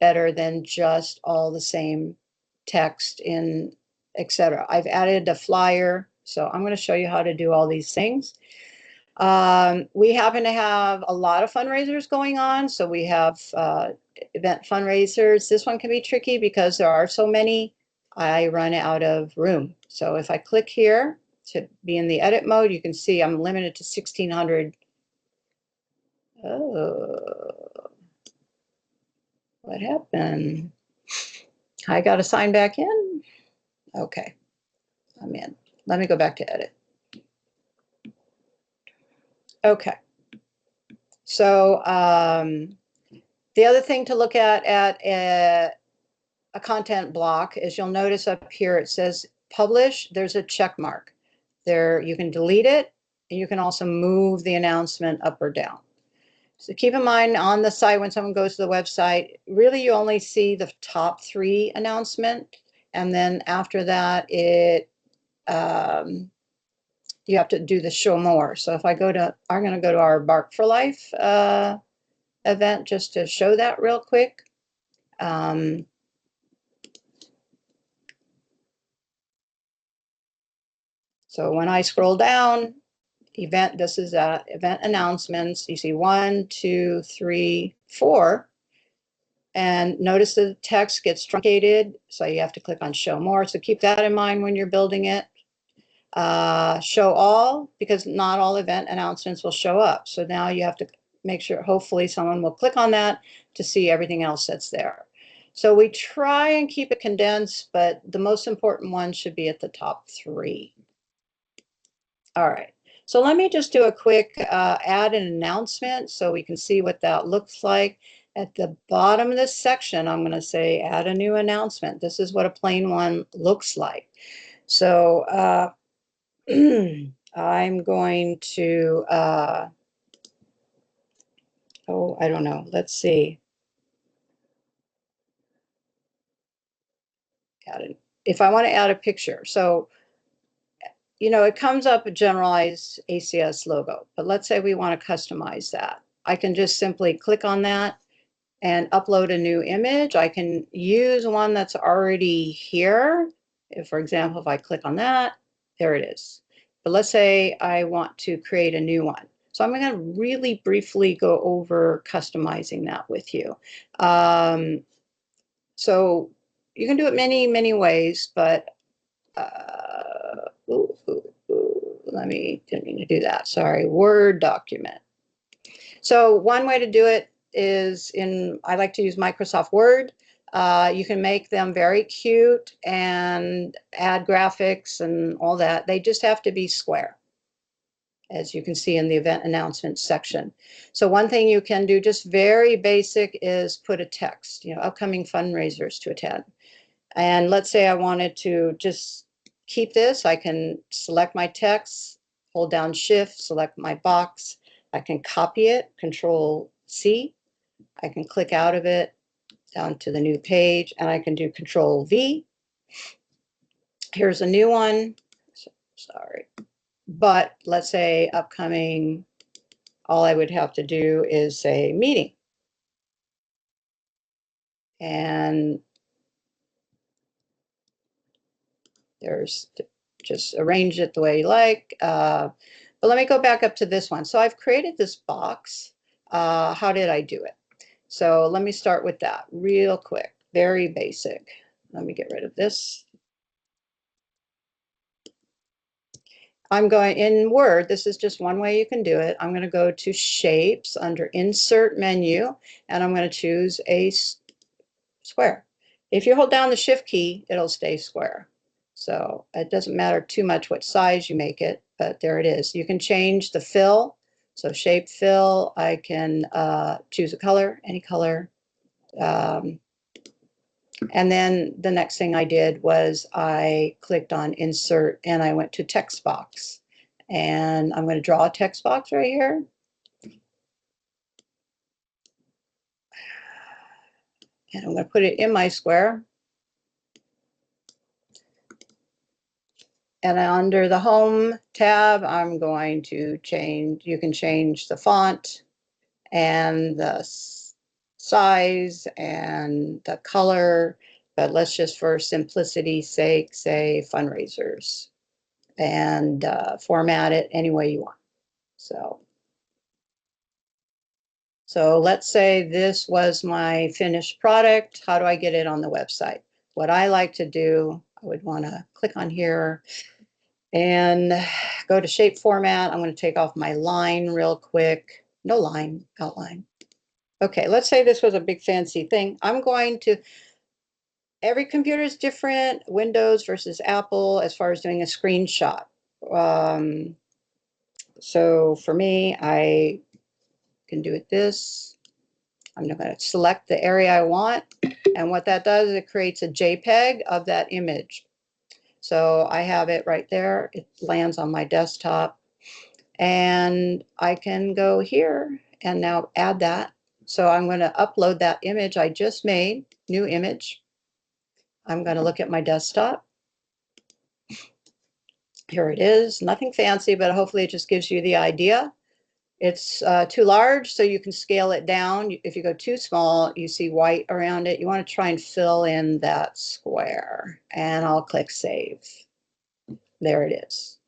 better than just all the same text in, etc. I've added a flyer. So I'm going to show you how to do all these things. We happen to have a lot of fundraisers going on. So we have event fundraisers. This one can be tricky because there are so many. I run out of room. So if I click here to be in the edit mode, you can see I'm limited to 1,600. Oh, what happened? I got to sign back in. Okay, I'm in. Let me go back to edit. Okay. So the other thing to look at a content block is you'll notice up here it says publish. There's a check mark. There you can delete it, and you can also move the announcement up or down. So keep in mind on the site, when someone goes to the website, really you only see the top 3 announcement. And then after that, you have to do the show more. So if I'm going to go to our Bark for Life event just to show that real quick. So when I scroll down, this is event announcements. You see 1, 2, 3, 4. And notice the text gets truncated, so you have to click on show more. So keep that in mind when you're building it. Show all, because not all event announcements will show up. So now you have to make sure, hopefully someone will click on that to see everything else that's there. So we try and keep it condensed, but the most important one should be at the top 3. All right. So let me just do a quick add an announcement so we can see what that looks like. At the bottom of this section, I'm going to say add a new announcement. This is what a plain one looks like. So I'm going to, oh, I don't know. Let's see. If I want to add a picture. So, you know, it comes up a generalized ACS logo, but let's say we want to customize that. I can just simply click on that and upload a new image. I can use one that's already here. If, for example, if I click on that, there it is. But let's say I want to create a new one. So I'm going to really briefly go over customizing that with you. So you can do it many, many ways, but didn't mean to do that. Sorry, Word document. So one way to do it is I like to use Microsoft Word. You can make them very cute and add graphics and all that. They just have to be square, as you can see in the event announcements section. So one thing you can do, just very basic, is put a text, you know, upcoming fundraisers to attend. And let's say I wanted to just keep this. I can select my text, hold down Shift, select my box. I can copy it, Control C. I can click out of it down to the new page, and I can do Control V. Here's a new one. Sorry. But let's say upcoming, all I would have to do is say meeting. And there's just arrange it the way you like. But let me go back up to this one. So I've created this box. How did I do it? So let me start with that real quick. Very basic. Let me get rid of this. I'm going in Word. This is just one way you can do it. I'm going to go to Shapes under Insert Menu, and I'm going to choose a square. If you hold down the Shift key, it'll stay square. So it doesn't matter too much what size you make it, but there it is. You can change the fill. So shape fill, I can choose a color, any color. And then the next thing I did was I clicked on insert and I went to text box. And I'm going to draw a text box right here. And I'm going to put it in my square. And under the home tab, I'm going to change, you can change the font and the size and the color, but let's just for simplicity's sake say fundraisers and format it any way you want. So let's say this was my finished product. How do I get it on the website? What I like to do, I would want to click on here and go to shape format. I'm going to take off my line real quick. No line, outline. Okay, let's say this was a big fancy thing. I'm going to, every computer is different, Windows versus Apple, as far as doing a screenshot. So for me, I can do it this. I'm going to select the area I want. And what that does is it creates a JPEG of that image. So I have it right there. It lands on my desktop. And I can go here and now add that. So I'm going to upload that image I just made, new image. I'm going to look at my desktop. Here it is, nothing fancy, but hopefully it just gives you the idea. It's too large, so you can scale it down. If you go too small, you see white around it. You want to try and fill in that square, and I'll click save. There it is.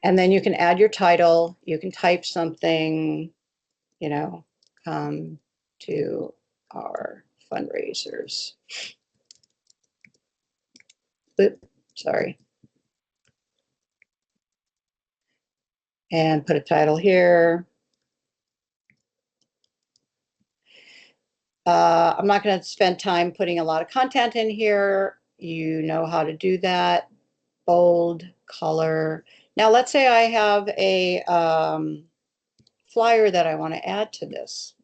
And then you can add your title. You can type something, you know, come to our fundraisers. Oop, sorry. And put a title here. I'm not going to spend time putting a lot of content in here. You know how to do that. Bold, color. Now let's say I have a flyer that I want to add to this.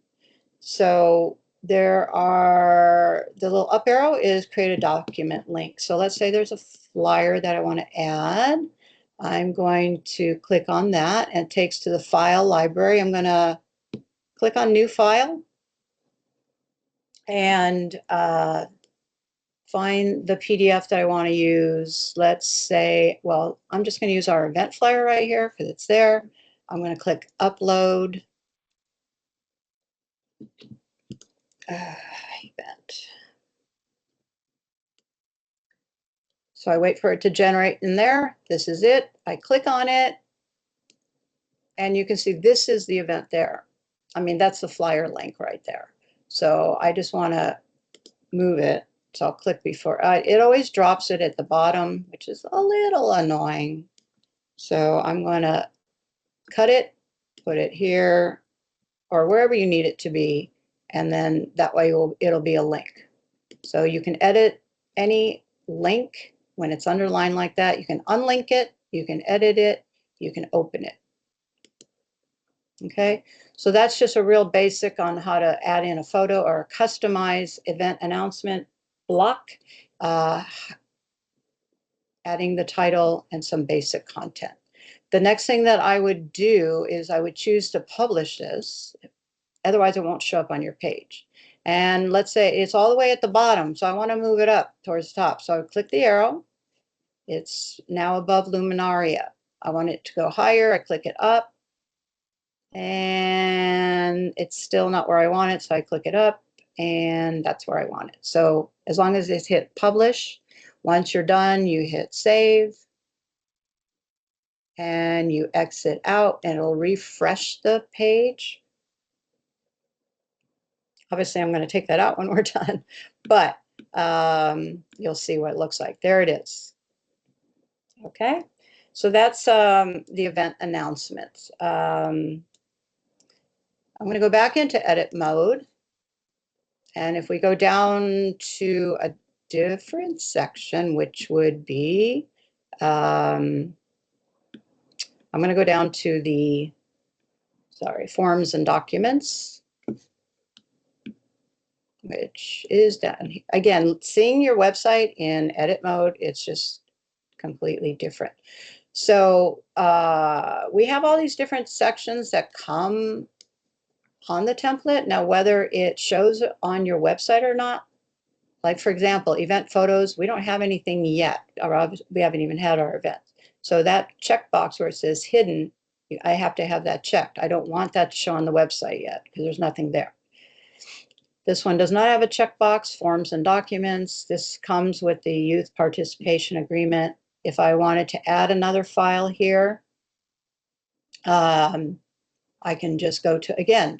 So there are, the little up arrow is create a document link. So let's say there's a flyer that I want to add. I'm going to click on that, and it takes to the file library. I'm going to click on new file and find the PDF that I want to use. Let's say, well, I'm just going to use our event flyer right here because it's there. I'm going to click upload. Event. So I wait for it to generate in there. This is it. I click on it, and you can see this is the event there. I mean, that's the flyer link right there. So I just want to move it. So I'll click before. It always drops it at the bottom, which is a little annoying. So I'm going to cut it, put it here, or wherever you need it to be, and then that way it'll be a link. So you can edit any link when it's underlined like that. You can unlink it, you can edit it, you can open it. Okay, so that's just a real basic on how to add in a photo or a customized event announcement block, adding the title and some basic content. The next thing that I would do is I would choose to publish this. Otherwise, it won't show up on your page. And let's say it's all the way at the bottom, so I want to move it up towards the top. So I click the arrow. It's now above Luminaria. I want it to go higher. I click it up. And it's still not where I want it, so I click it up, and that's where I want it. So as long as it's hit publish, once you're done, you hit save. And you exit out, and it'll refresh the page. Obviously, I'm going to take that out when we're done, but you'll see what it looks like. There it is. Okay, so that's the event announcements. I'm going to go back into edit mode. And if we go down to a different section, which would be, I'm going to go down to the, forms and documents, which is down. Again, seeing your website in edit mode, it's just completely different. So we have all these different sections that come on the template. Now, whether it shows on your website or not, like for example, event photos, we don't have anything yet, or we haven't even had our event. So that checkbox where it says hidden, I have to have that checked. I don't want that to show on the website yet because there's nothing there. This one does not have a checkbox, forms and documents. This comes with the youth participation agreement. If I wanted to add another file here, I can just go to, again,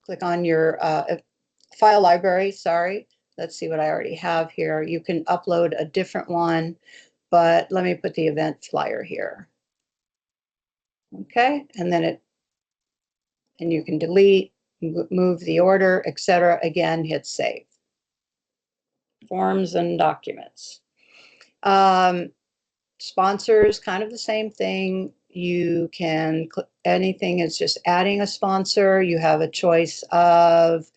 click on your file library, sorry. Let's see what I already have here. You can upload a different one, but let me put the event flyer here. Okay, and then and you can delete, move the order, etc. Again, hit save. Forms and documents. Sponsors, kind of the same thing. You can, anything is just adding a sponsor. You have a choice of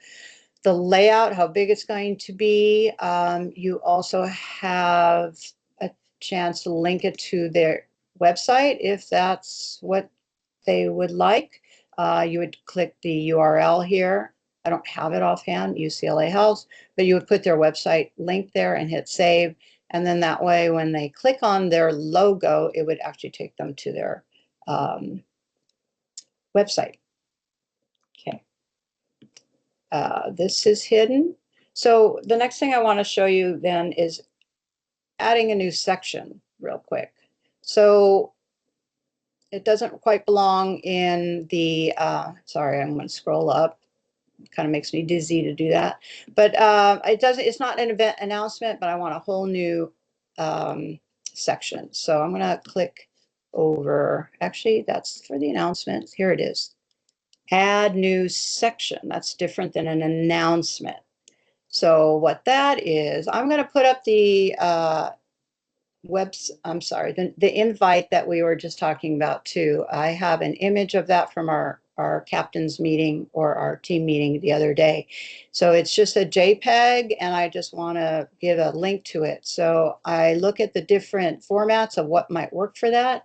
the layout, how big it's going to be. You also have a chance to link it to their website if that's what they would like, you would click the URL here. I don't have it offhand, UCLA Health, but you would put their website link there and hit save. And then that way, when they click on their logo, it would actually take them to their website. Okay. This is hidden. So the next thing I want to show you then is adding a new section real quick. So it doesn't quite belong in the, sorry, I'm going to scroll up. It kind of makes me dizzy to do that. But it's not an event announcement, but I want a whole new section. So I'm going to click over, actually, that's for the announcements. Here it is. Add new section. That's different than an announcement. So what that is, I'm going to put up the the invite that we were just talking about too. I have an image of that from our captain's meeting or our team meeting the other day. So it's just a JPEG and I just want to give a link to it. So I look at the different formats of what might work for that.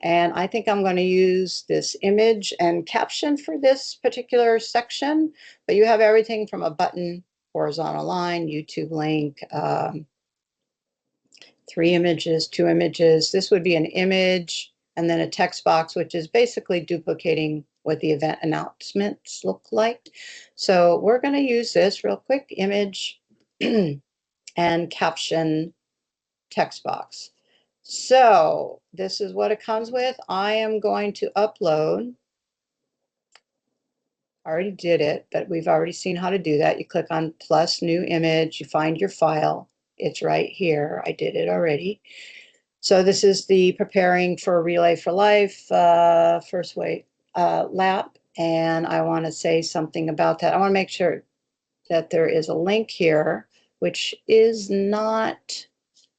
And I think I'm going to use this image and caption for this particular section, but you have everything from a button, horizontal line, YouTube link, 3 images, 2 images. This would be an image and then a text box, which is basically duplicating what the event announcements look like. So we're going to use this real quick, image and caption text box. So this is what it comes with. I am going to upload. I already did it, but we've already seen how to do that. You click on plus new image, you find your file. It's right here. I did it already. So this is the preparing for Relay for Life first weight lap. And I want to say something about that. I want to make sure that there is a link here, which is not,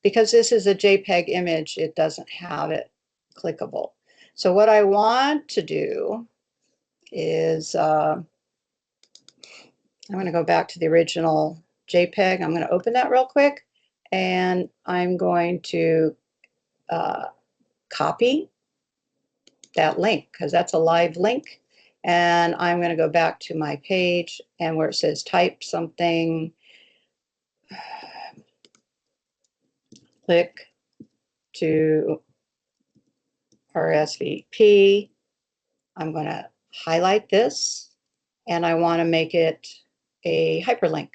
because this is a JPEG image, it doesn't have it clickable. So what I want to do is, I'm going to go back to the original JPEG. I'm going to open that real quick, and I'm going to copy that link because that's a live link. And I'm going to go back to my page and where it says type something, click to RSVP. I'm going to highlight this and I want to make it a hyperlink.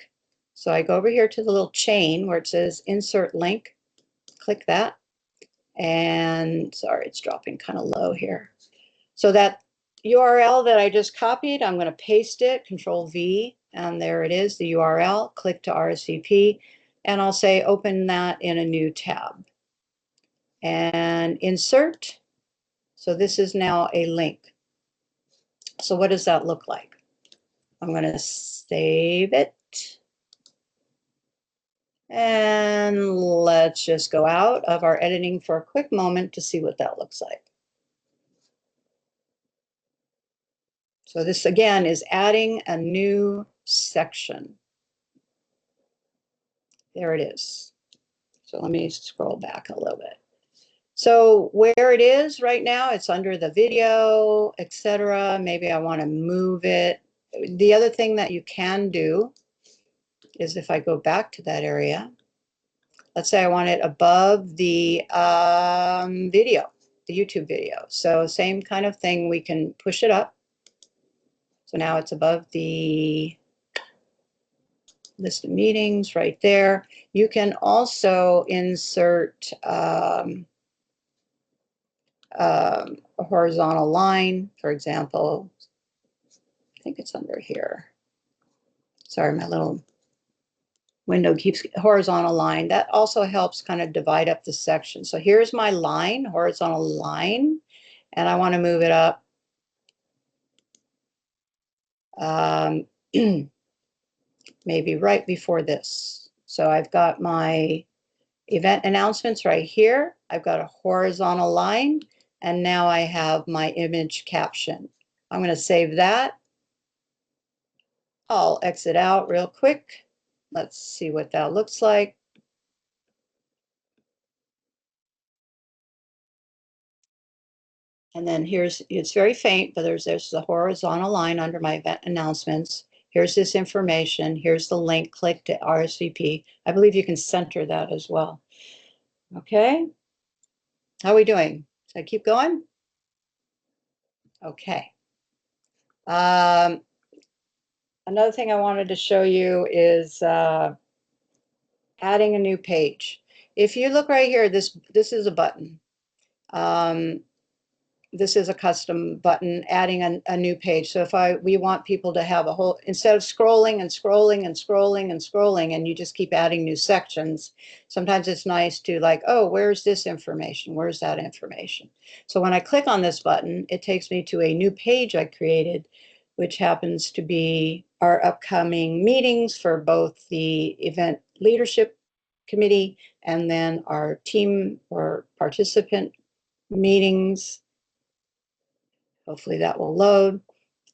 So I go over here to the little chain where it says insert link, click that. And sorry, it's dropping kind of low here. So that URL that I just copied, I'm going to paste it, Control V, and there it is, the URL. Click to RSVP, and I'll say open that in a new tab. And insert. So this is now a link. So what does that look like? I'm going to save it. And let's just go out of our editing for a quick moment to see what that looks like. So this again is adding a new section. There it is. So let me scroll back a little bit. So where it is right now, it's under the video, etc. Maybe I want to move it. The other thing that you can do is if I go back to that area, let's say I want it above the video, the YouTube video. So same kind of thing, we can push it up. So now it's above the list of meetings right there. You can also insert a horizontal line, for example. I think it's under here. Sorry, my little window keeps horizontal line. That also helps kind of divide up the section. So here's my line, horizontal line, and I want to move it up. Maybe right before this. So I've got my event announcements right here. I've got a horizontal line, and now I have my image caption. I'm going to save that. I'll exit out real quick. Let's see what that looks like. And then it's very faint, but there's the horizontal line under my event announcements. Here's this information. Here's the link, click to RSVP. I believe you can center that as well. Okay. How are we doing? Should I keep going? Okay. Another thing I wanted to show you is adding a new page. If you look right here, this is a button. This is a custom button adding a new page. So if we want people to have a whole, instead of scrolling and scrolling and scrolling and scrolling, and you just keep adding new sections, sometimes it's nice to like, oh, where's this information? Where's that information? So when I click on this button, it takes me to a new page I created, which happens to be our upcoming meetings for both the event leadership committee and then our team or participant meetings. Hopefully that will load,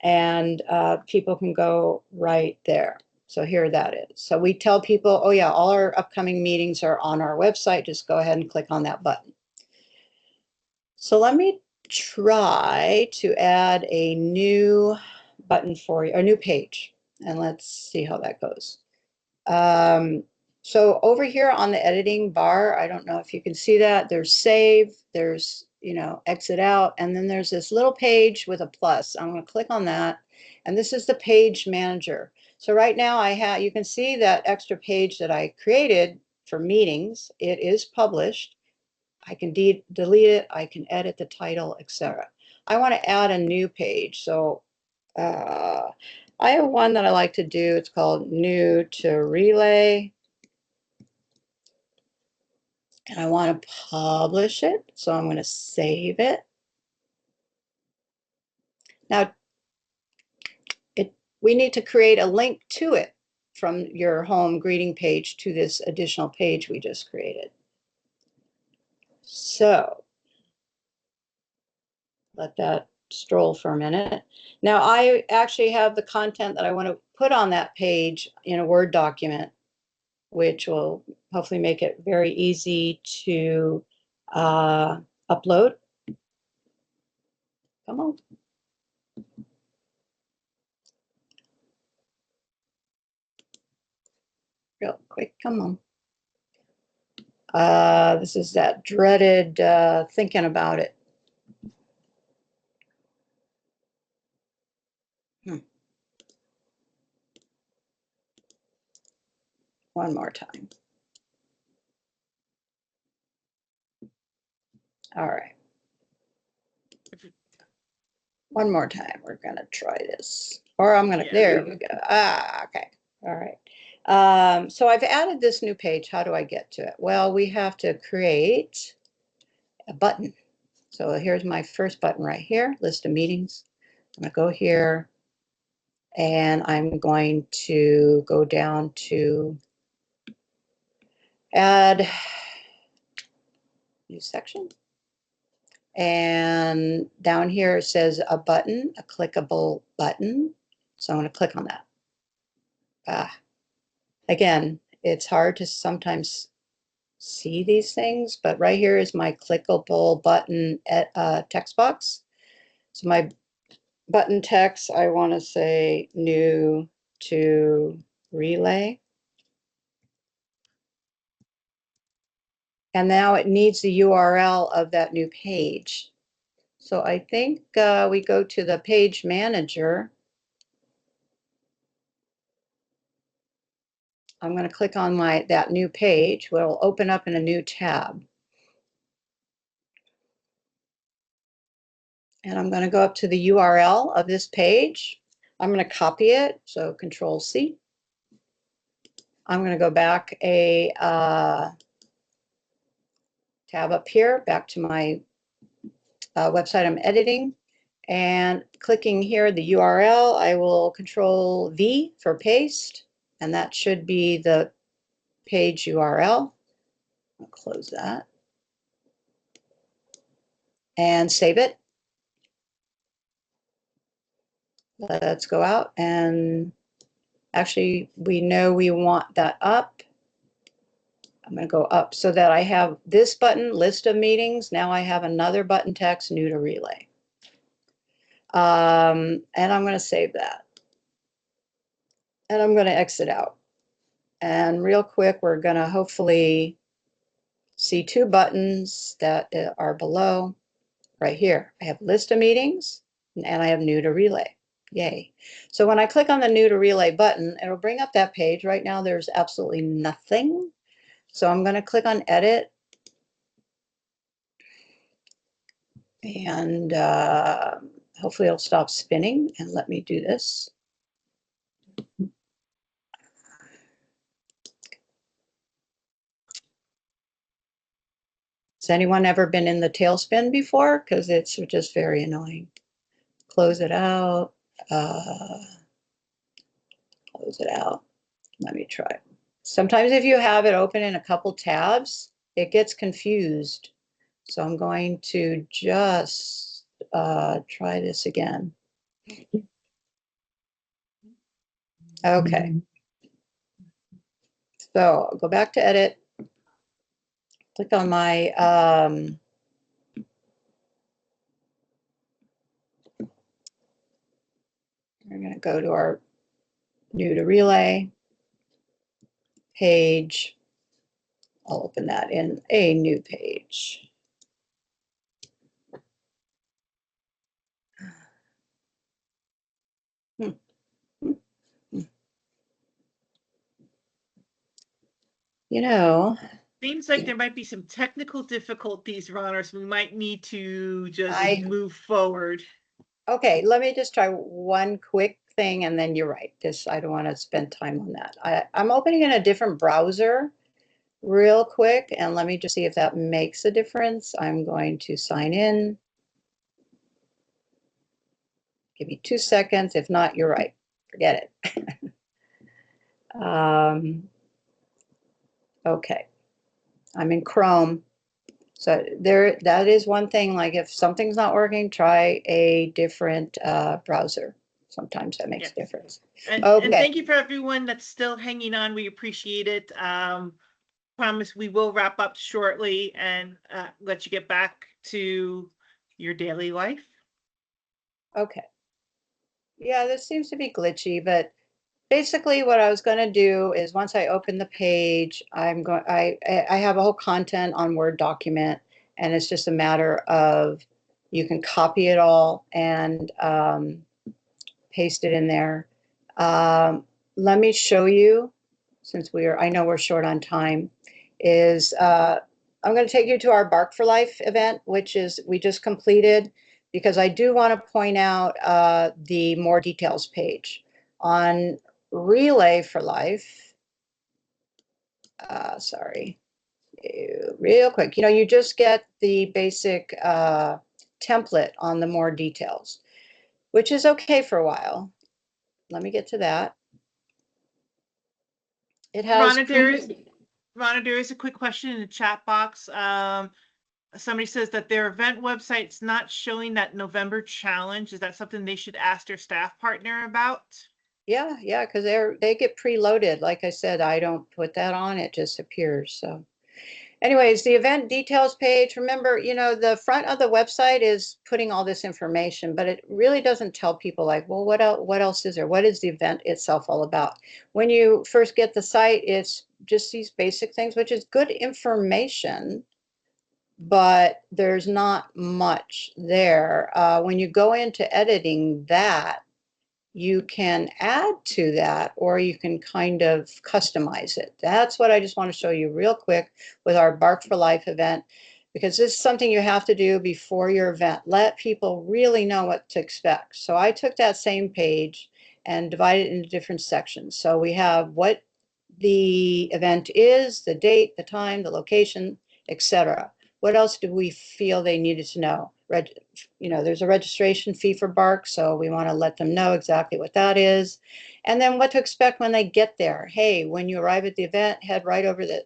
and people can go right there. So here that is. So we tell people, oh yeah, all our upcoming meetings are on our website. Just go ahead and click on that button. So let me try to add a new button for you, a new page, and let's see how that goes. So over here on the editing bar, I don't know if you can see that, there's save, there's, exit out, and then there's this little page with a plus. I'm going to click on that, and this is the page manager. So right now you can see that extra page that I created for meetings. It is published. I can delete it, I can edit the title, etc. I want to add a new page, so I have one that I like to do. It's called New to Relay. And I want to publish it, so I'm going to save it. Now, we need to create a link to it from your home greeting page to this additional page we just created. So let that stroll for a minute. Now, I actually have the content that I want to put on that page in a Word document, which will hopefully make it very easy to upload. Come on. Real quick, come on. This is that dreaded thinking about it. One more time. All right. One more time. We're going to try this. Or I'm going to, there we go. Okay. All right. So I've added this new page. How do I get to it? Well, we have to create a button. So here's my first button right here, list of meetings. I'm going to go here and I'm going to go down to add new section. And down here it says a button, a clickable button. So I'm going to click on that. Again, it's hard to sometimes see these things, but right here is my clickable button text box. So my button text, I want to say new to relay. And now it needs the URL of that new page. So I think we go to the page manager. I'm going to click on that new page, which will open up in a new tab. And I'm going to go up to the URL of this page. I'm going to copy it, so Control C. I'm going to go back a tab up here, back to my website I'm editing. And clicking here, the URL, I will Control V for paste. And that should be the page URL. I'll close that. And save it. Let's go out, and actually we know we want that up. I'm going to go up so that I have this button, list of meetings. Now I have another button text, new to relay. And I'm going to save that. And I'm going to exit out. And real quick, we're going to hopefully see two buttons that are below right here. I have list of meetings and I have new to relay. Yay. So when I click on the new to relay button, it'll bring up that page. Right now, there's absolutely nothing. So I'm going to click on edit. And hopefully it'll stop spinning and let me do this. Has anyone ever been in the tailspin before? Because it's just very annoying. Close it out. Close it out. Let me try. Sometimes if you have it open in a couple tabs, it gets confused. So I'm going to just try this again. Okay. So I'll go back to edit. Click on my we're going to go to our new to relay page. I'll open that in a new page. You know, Seems like there might be some technical difficulties, Ron, or so we might need to just I- move forward. okay, let me just try one quick thing and then you're right. This, I don't want to spend time on that. I'm opening in a different browser real quick and let me just see if that makes a difference. I'm going to sign in. Give me 2 seconds. If not, you're right. Forget it. Okay. I'm in Chrome. So there, that is one thing, like if something's not working, try a different browser. Sometimes that makes a difference. And Okay. thank you for everyone that's still hanging on. We appreciate it. Promise we will wrap up shortly and let you get back to your daily life. Okay. Yeah, this seems to be glitchy, but basically what I was going to do is once I open the page, I have a whole content on Word document, and it's just a matter of you can copy it all and paste it in there. Let me show you, since I know we're short on time, is I'm going to take you to our Bark for Life event, which is we just completed, because I do want to point out the more details page. On Relay for Life, sorry, real quick, you just get the basic template on the more details, which is okay for a while. Let me get to that. It has Rhonda, there is a quick question in the chat box. Somebody says that their event website's not showing that November challenge. Is that something they should ask their staff partner about? Yeah, because they get preloaded. Like I said, I don't put that on, it just appears. So anyways, the event details page, remember, the front of the website is putting all this information, but it really doesn't tell people like, well, what else is there? What is the event itself all about? When you first get the site, it's just these basic things, which is good information, but there's not much there. When you go into editing that, you can add to that or you can kind of customize it. That's what I just want to show you real quick with our Bark for Life event, because this is something you have to do before your event. Let people really know what to expect. So I took that same page and divided it into different sections. So we have what the event is, the date, the time, the location, etc. What else do we feel they needed to know? There's a registration fee for Bark, so we want to let them know exactly what that is. And then what to expect when they get there. Hey, when you arrive at the event, head right over the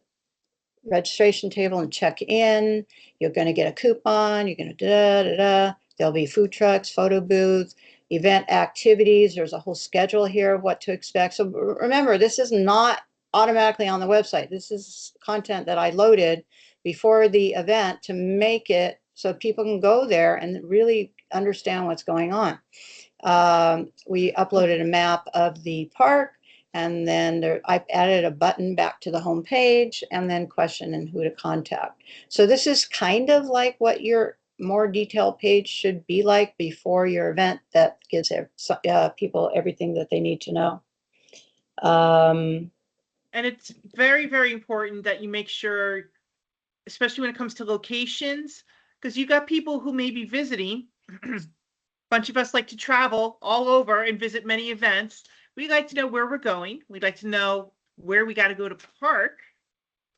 registration table and check in. You're going to get a coupon. You're going to da-da-da. There'll be food trucks, photo booths, event activities. There's a whole schedule here of what to expect. So remember, this is not automatically on the website. This is content that I loaded before the event to make it so people can go there and really understand what's going on. We uploaded a map of the park, and then I added a button back to the home page, and then question and who to contact. So this is kind of like what your more detailed page should be like before your event, that gives people everything that they need to know. And it's very, very important that you make sure, especially when it comes to locations, because you got people who may be visiting. Bunch of us like to travel all over and visit many events. We like to know where we're going. We'd like to know where we got to go to park.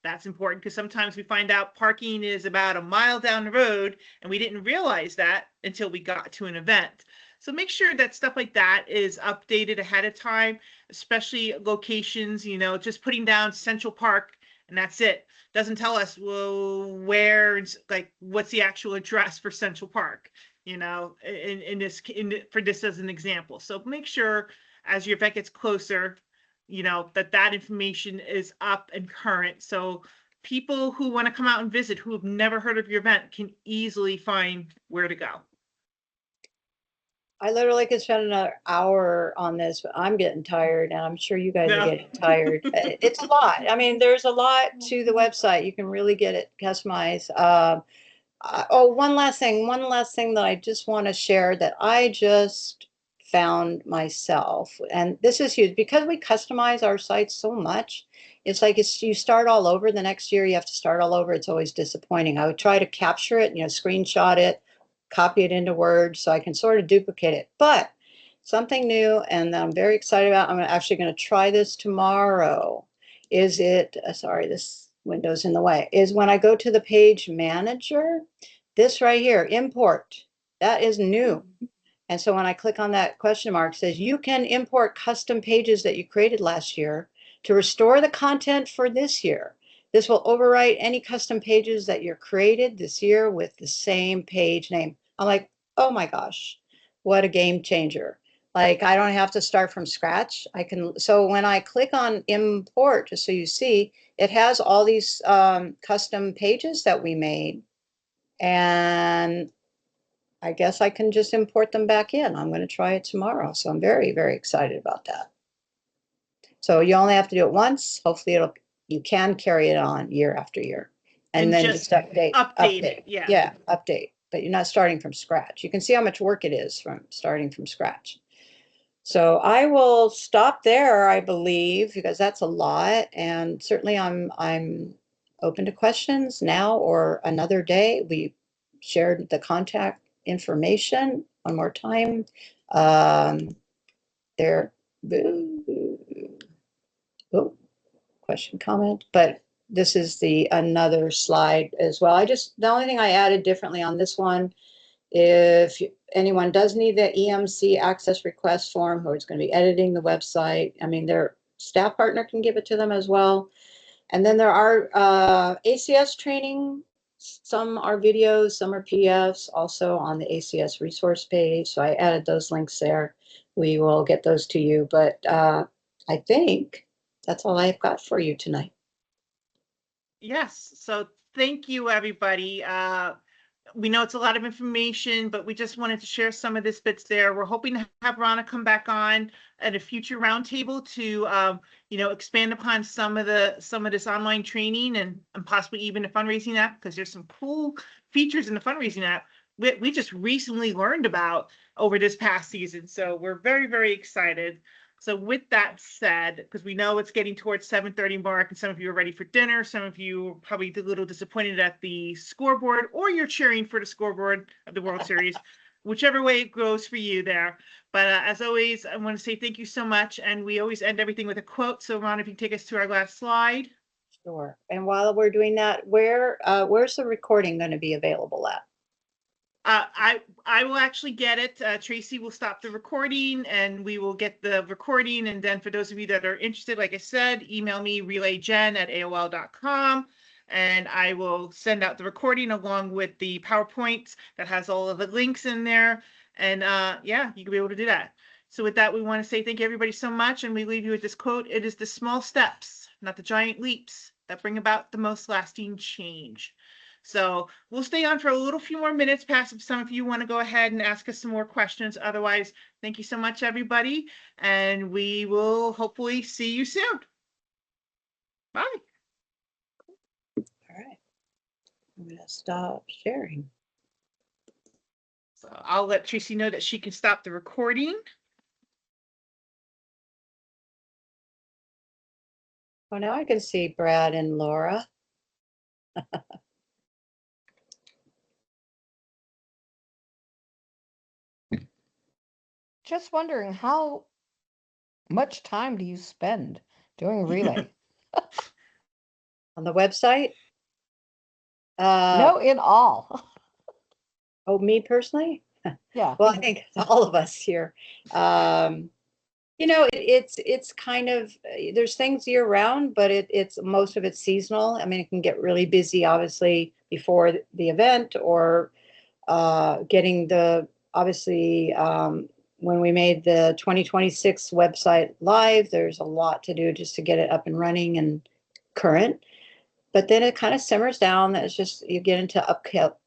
That's important because sometimes we find out parking is about a mile down the road and we didn't realize that until we got to an event. So make sure that stuff like that is updated ahead of time, especially locations, just putting down Central Park and that's it. Doesn't tell us, well, where, like, what's the actual address for Central Park, for this as an example. So make sure as your event gets closer, that information is up and current. So people who want to come out and visit, who have never heard of your event, can easily find where to go. I literally could spend another hour on this, but I'm getting tired, and I'm sure you guys are getting tired. It's a lot. I mean, there's a lot to the website. You can really get it customized. One last thing that I just want to share that I just found myself, and this is huge because we customize our sites so much. It's like you start all over the next year. You have to start all over. It's always disappointing. I would try to capture it, screenshot it, copy it into Word so I can sort of duplicate it. But something new and that I'm very excited about, I'm actually going to try this tomorrow. This window's in the way, is when I go to the page manager, this right here, import, that is new. And so when I click on that question mark, it says you can import custom pages that you created last year to restore the content for this year. This will overwrite any custom pages that you're created this year with the same page name. I'm like, oh my gosh, what a game changer. Like, I don't have to start from scratch. So when I click on import, just so you see, it has all these custom pages that we made. And I guess I can just import them back in. I'm going to try it tomorrow. So I'm very, very excited about that. So you only have to do it once. Hopefully you can carry it on year after year. And then just update it. Yeah, update. But you're not starting from scratch. You can see how much work it is from starting from scratch. So I will stop there, I believe, because that's a lot. And certainly I'm open to questions now or another day. We shared the contact information one more time. Question, comment, but this is another slide as well. The only thing I added differently on this one, if anyone does need the EMC access request form, who is going to be editing the website, I mean, their staff partner can give it to them as well. And then there are ACS training. Some are videos, some are PDFs, also on the ACS resource page. So I added those links there. We will get those to you. But I think that's all I've got for you tonight. Yes. So thank you, everybody. We know it's a lot of information, but we just wanted to share some of this bits there. We're hoping to have Rana come back on at a future roundtable to, expand upon some of this online training and possibly even the fundraising app, because there's some cool features in the fundraising app we just recently learned about over this past season. So we're very, very excited. So with that said, because we know it's getting towards 7:30 mark and some of you are ready for dinner, some of you are probably a little disappointed at the scoreboard, or you're cheering for the scoreboard of the World Series, whichever way it goes for you there. But as always, I want to say thank you so much. And we always end everything with a quote. So Ron, if you can take us to our last slide. Sure. And while we're doing that, where's the recording going to be available at? I will actually get it. Tracy will stop the recording and we will get the recording. And then for those of you that are interested, like I said, email me relayjen@aol.com and I will send out the recording along with the PowerPoint that has all of the links in there. And yeah, you can be able to do that. So with that, we want to say thank you everybody so much. And we leave you with this quote. It is the small steps not the giant leaps that bring about the most lasting change. So we'll stay on for a little few more minutes past if some of you want to go ahead and ask us some more questions. Otherwise, thank you so much, everybody, and we will hopefully see you soon. Bye. All right. I'm going to stop sharing. So I'll let Tracy know that she can stop the recording. Well, now I can see Brad and Laura. Just wondering, how much time do you spend doing relay? On the website? No, in all. Oh, me personally? Yeah. Well, I think all of us here. You know, it's kind of, there's things year round, but it's most of it's seasonal. I mean, it can get really busy, obviously, before the event, or getting the, obviously, when we made the 2026 website live, there's a lot to do just to get it up and running and current. But then it kind of simmers down. It's just, you get into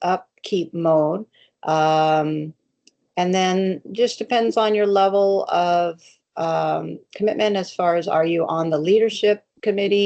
upkeep mode. And then just depends on your level of commitment, as far as, are you on the leadership committee?